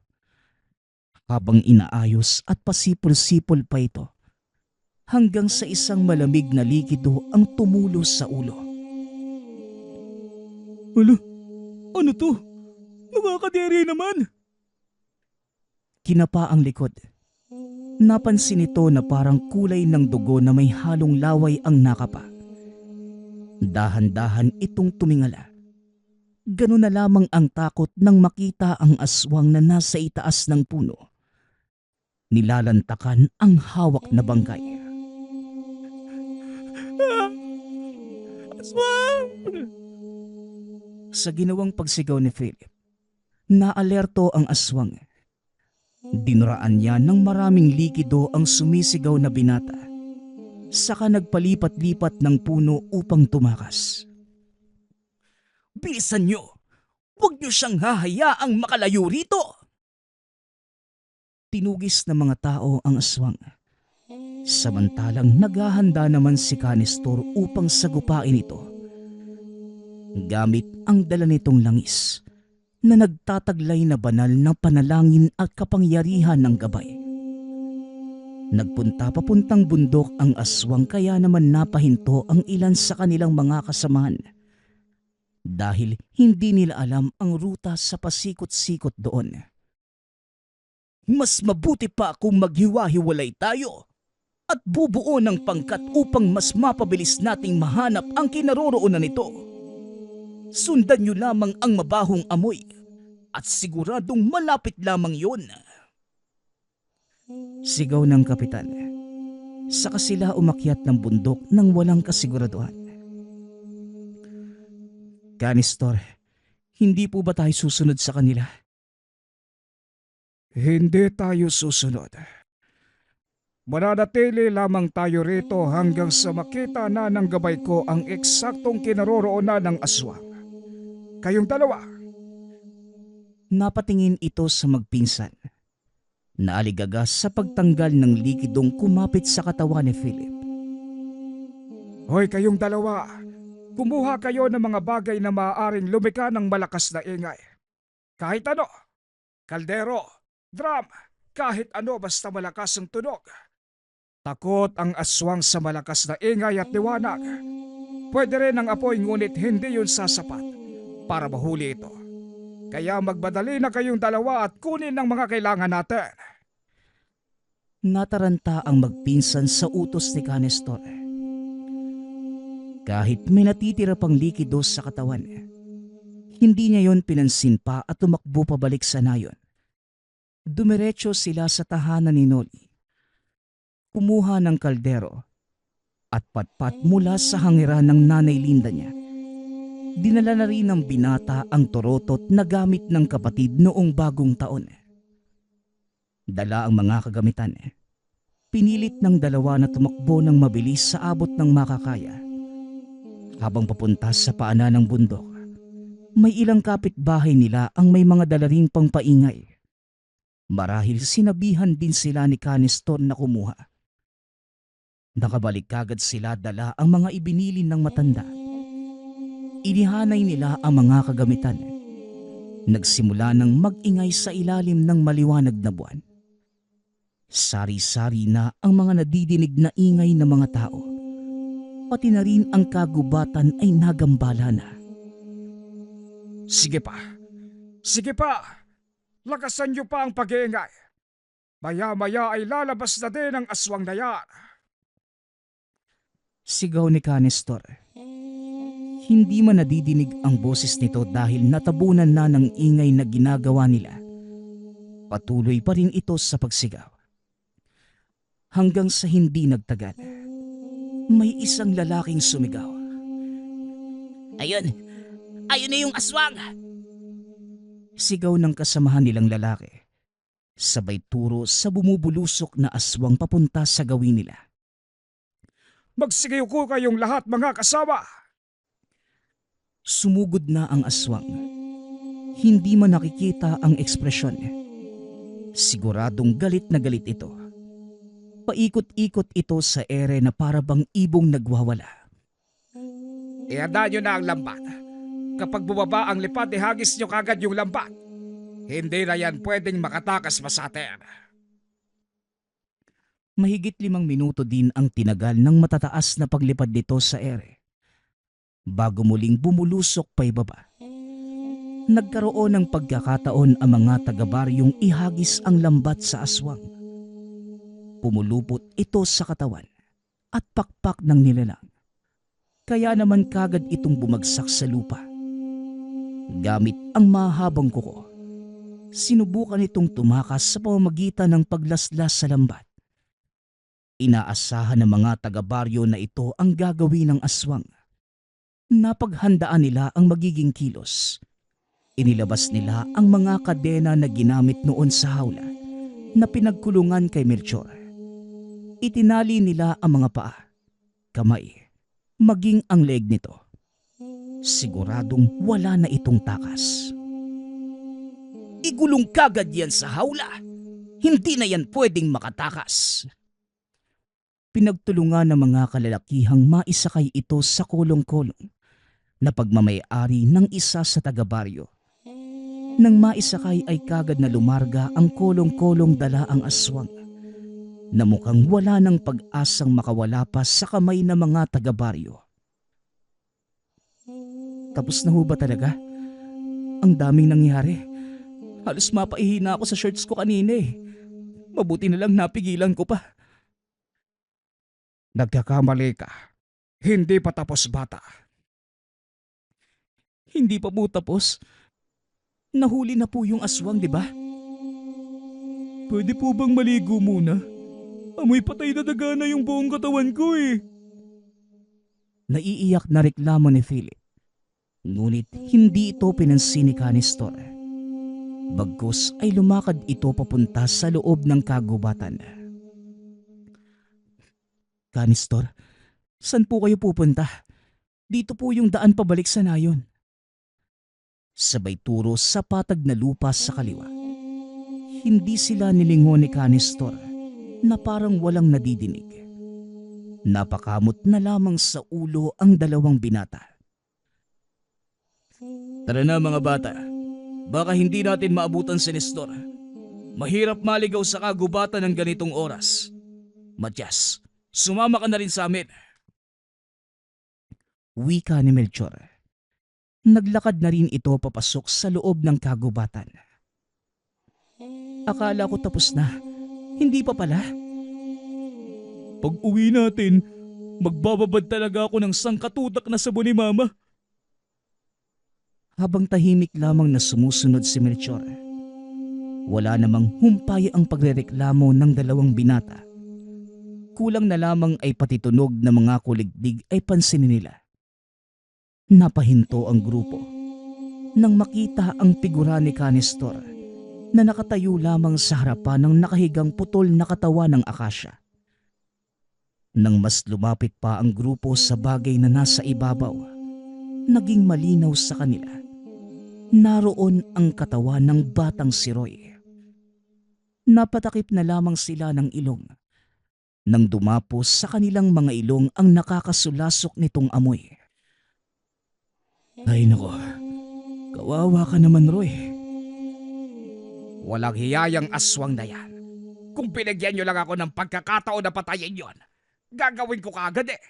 Habang inaayos at pasipol-sipol pa ito hanggang sa isang malamig na likido ang tumulo sa ulo. Ano to? Nakakadiri naman! Kinapa ang likod. Napansin nito na parang kulay ng dugo na may halong laway ang nakapa. Dahan-dahan itong tumingala. Ganun na lamang ang takot nang makita ang aswang na nasa itaas ng puno. Nilalantakan ang hawak na bangkay. Aswang! Sa ginawang pagsigaw ni Philip, Naalerto ang aswang. Dinuraan niya ng maraming likido ang sumisigaw na binata. Saka nagpalipat-lipat ng puno upang tumakas. "Bilisan niyo! Huwag niyo siyang hahayaang makalayo rito!" Tinugis ng mga tao ang aswang. Samantalang naghahanda naman si Canestor upang sagupain ito. Gamit ang dala nitong langis na nagtataglay na banal na panalangin at kapangyarihan ng gabay. Nagpunta papuntang bundok ang aswang kaya naman napahinto ang ilan sa kanilang mga kasamahan. Dahil hindi nila alam ang ruta sa pasikot-sikot doon. "Mas mabuti pa kung maghiwa-hiwalay tayo at bubuo ng pangkat upang mas mapabilis nating mahanap ang kinaroroonan nito. Sundan niyo lamang ang mabahong amoy at siguradong malapit lamang yun." Sigaw ng kapitan. Saka sila umakyat ng bundok nang walang kasiguraduhan. "Canestor, hindi po ba tayo susunod sa kanila?" Hindi tayo susunod. Mananatili lamang tayo rito hanggang sa makita na ng gabay ko ang eksaktong kinaroroonan ng aswang. Kayong dalawa, Napatingin ito sa magpinsan. Naaligagas sa pagtanggal ng likidong kumapit sa katawan ni Philip. hoy kayong dalawa, kumuha kayo ng mga bagay na maaaring lumika ng malakas na ingay. Kahit ano, kaldero, drum, kahit ano basta malakas ang tunog. Takot ang aswang sa malakas na ingay at liwanag. Pwede rin ang apoy ngunit hindi yun sasapat para mahuli ito. Kaya magbadali na kayong dalawa at kunin ang mga kailangan natin. Nataranta ang magpinsan sa utos ni Canestor. Kahit may natitira pang likido sa katawan, hindi niya yon pinansin pa at tumakbo pabalik sa nayon. Dumiretso sila sa tahanan ni Noli. Kumuha ng kaldero at patpat mula sa hangiran ng nanay Linda niya. Dinala na rin ng binata ang torotot na gamit ng kapatid noong bagong taon. Dala ang mga kagamitan. Pinilit ng dalawa na tumakbo ng mabilis sa abot ng makakaya. Habang papunta sa paanan ng bundok, may ilang kapitbahay nila ang may mga dala ring pangpaingay. Marahil sinabihan din sila ni Canestor na kumuha. Nakabalik kagad sila dala ang mga ibinili ng matanda. Inihanay nila ang mga kagamitan. Nagsimula ng mag-ingay sa ilalim ng maliwanag na buwan. Sari-sari na ang mga nadidinig na ingay ng mga tao. Pati na rin ang kagubatan ay nagambala na. Sige pa, sige pa, lakasan niyo pa ang pag-iingay. Maya-maya ay lalabas na din ang aswang na yan. Sigaw ni Canestor. Hindi man nadidinig ang boses nito dahil natabunan na ng ingay na ginagawa nila. Patuloy pa rin ito sa pagsigaw. Hanggang sa hindi nagtagal, may isang lalaking sumigaw. "Ayun! Ayun na yung aswang!" Sigaw ng kasamahan nilang lalaki. Sabay turo sa bumubulusok na aswang papunta sa gawin nila. Magsigaw ko kayong lahat mga kasama. Sumugod na ang aswang. Hindi man nakikita ang ekspresyon. Siguradong galit na galit ito. Paikot-ikot ito sa ere na para bang ibong nagwawala. Ihanda nyo na ang lambat. Kapag bumaba ang lipad, ihagis nyo kagad yung lambat. Hindi na yan pwedeng makatakas pa sa atin. Mahigit 5 minuto din ang tinagal ng matataas na paglipad nito sa ere. Bago muling bumulusok pa ibaba. Nagkaroon ng pagkakataon ang mga taga-baryong ihagis ang lambat sa aswang. Pumulupot ito sa katawan at pakpak ng nilalang. Kaya naman kagad itong bumagsak sa lupa. Gamit ang mahabang kuko, sinubukan itong tumakas sa pamamagitan ng paglaslas sa lambat. Inaasahan ng mga taga-baryo na ito ang gagawin ng aswang. Napaghandaan nila ang magiging kilos. Inilabas nila ang mga kadena na ginamit noon sa hawla na pinagkulungan kay Melchor. Itinali nila ang mga paa, kamay, maging ang leeg nito. Siguradong wala na itong takas. Igulong kagad yan sa hawla. Hindi na yan pwedeng makatakas. Pinagtulungan ng mga kalalakihang maisakay ito sa kolong-kolong na pagmamay-ari ng isa sa taga-baryo. Nang maisakay ay kagad na lumarga ang kolong-kolong dala ang aswang na mukhang wala ng pag-asang makawala pa sa kamay ng mga taga-baryo. Tapos na ho ba talaga? Ang daming nangyari. Halos mapaihina ako sa shirts ko kanina eh. Mabuti na lang napigilan ko pa. Nagkakamali ka. Hindi pa tapos, bata. Hindi pa po tapos. Nahuli na po yung aswang, di ba? Pwede po bang maligo muna? Amoy patay na daga na yung buong katawan ko eh. Naiiyak na reklamo ni Philip. Ngunit hindi ito pinansin ni Canistor. Bagkus ay lumakad ito papunta sa loob ng kagubatan. Canistor, saan po kayo pupunta? Dito po yung daan pabalik sa nayon. Sabay turo sa patag na lupa sa kaliwa. Hindi sila nilingon ni Canistor na parang walang nadidinig. Napakamot na lamang sa ulo ang dalawang binata. Tara na mga bata. Baka hindi natin maabutan si Nestor. Mahirap maligaw sa kagubatan ng ganitong oras. Matyas, sumama ka na rin sa amin. Wika ni Melchor. Naglakad na rin ito papasok sa loob ng kagubatan. Akala ko tapos na. Hindi pa pala. Pag uwi natin, magbababad talaga ako ng sangkatutak na sabon ni Mama. Habang tahimik lamang na sumusunod si Melchor, wala namang humpay ang pagrereklamo ng dalawang binata. Kulang na lamang ay patitunog ng mga kuligdig ay pansinin nila. Napahinto ang grupo nang makita ang figura ni Canistor na nakatayo lamang sa harapan ng nakahigang putol na katawan ng akasya. Nang mas lumapit pa ang grupo sa bagay na nasa ibabaw, naging malinaw sa kanila. Naroon ang katawan ng batang si Roy. Napatakip na lamang sila ng ilong nang dumapos sa kanilang mga ilong ang nakakasulasok nitong amoy. Ay nako, kawawa ka naman Roy. Walang hiyayang aswang na yan. Kung pinagyan nyo lang ako ng pagkakataon na patayin yon, gagawin ko kagad eh.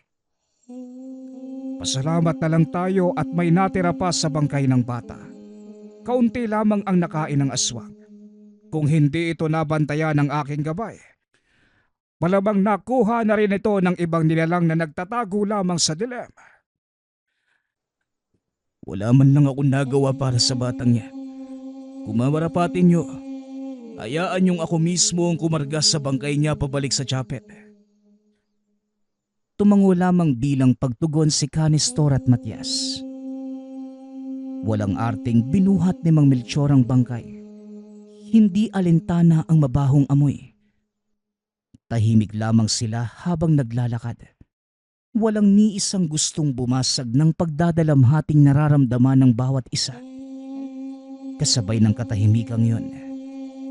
Pasalamat na lang tayo at may natira pa sa bangkay ng bata. Kaunti lamang ang nakain ng aswang. Kung hindi ito nabantayan ng aking gabay, malamang nakuha na rin ito ng ibang nilalang na nagtatago lamang sa dilim. Wala man lang ako nagawa para sa batang yan. Kung mamarapatin nyo, hayaan yung ako mismo ang kumarga sa bangkay niya pabalik sa chapel. Tumango lamang bilang pagtugon si Canistor at Matias. Walang arting binuhat ni Mang Melchor ang bangkay. Hindi alintana ang mabahong amoy. Tahimik lamang sila habang naglalakad. Walang ni isang gustong bumasag ng pagdadalamhating nararamdaman ng bawat isa. Kasabay ng katahimikang yon,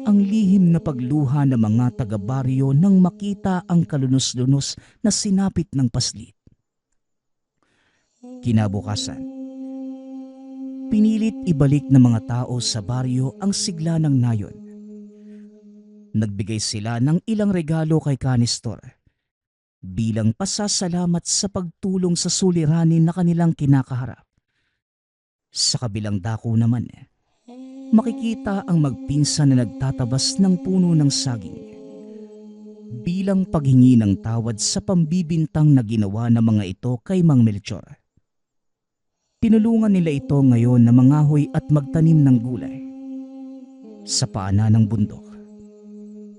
ang lihim na pagluha ng mga taga-baryo nang makita ang kalunos-lunos na sinapit ng paslit. Kinabukasan, pinilit ibalik ng mga tao sa baryo ang sigla ng nayon. Nagbigay sila ng ilang regalo kay Canistor bilang pasasalamat sa pagtulong sa suliranin na kanilang kinakaharap. Sa kabilang dako naman, makikita ang magpinsan na nagtatabas ng puno ng saging bilang paghingi ng tawad sa pambibintang na ginawa ng mga ito kay Mang Melchor. Tinulungan nila ito ngayon na mangahoy at magtanim ng gulay. Sa paanan ng bundok,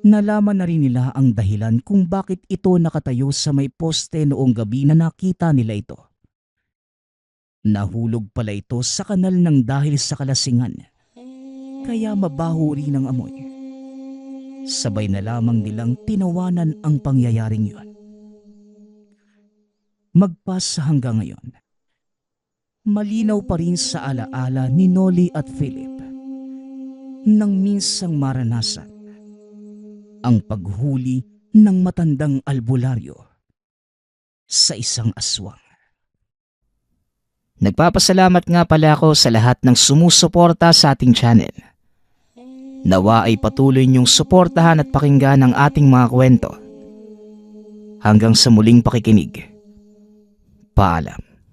nalaman na rin nila ang dahilan kung bakit ito nakatayo sa may poste noong gabi na nakita nila ito. Nahulog pala ito sa kanal ng dahil sa kalasingan kaya mabaho rin ang amoy. Sabay na lamang nilang tinawanan ang pangyayaring yun. Magpas hanggang ngayon, malinaw pa rin sa alaala ni Noli at Philip nang minsang maranasan ang paghuli ng matandang albularyo sa isang aswang. Nagpapasalamat nga pala ako sa lahat ng sumusuporta sa ating channel. Nawa ay patuloy niyong suportahan at pakinggan ang ating mga kwento. Hanggang sa muling pakikinig. Paalam.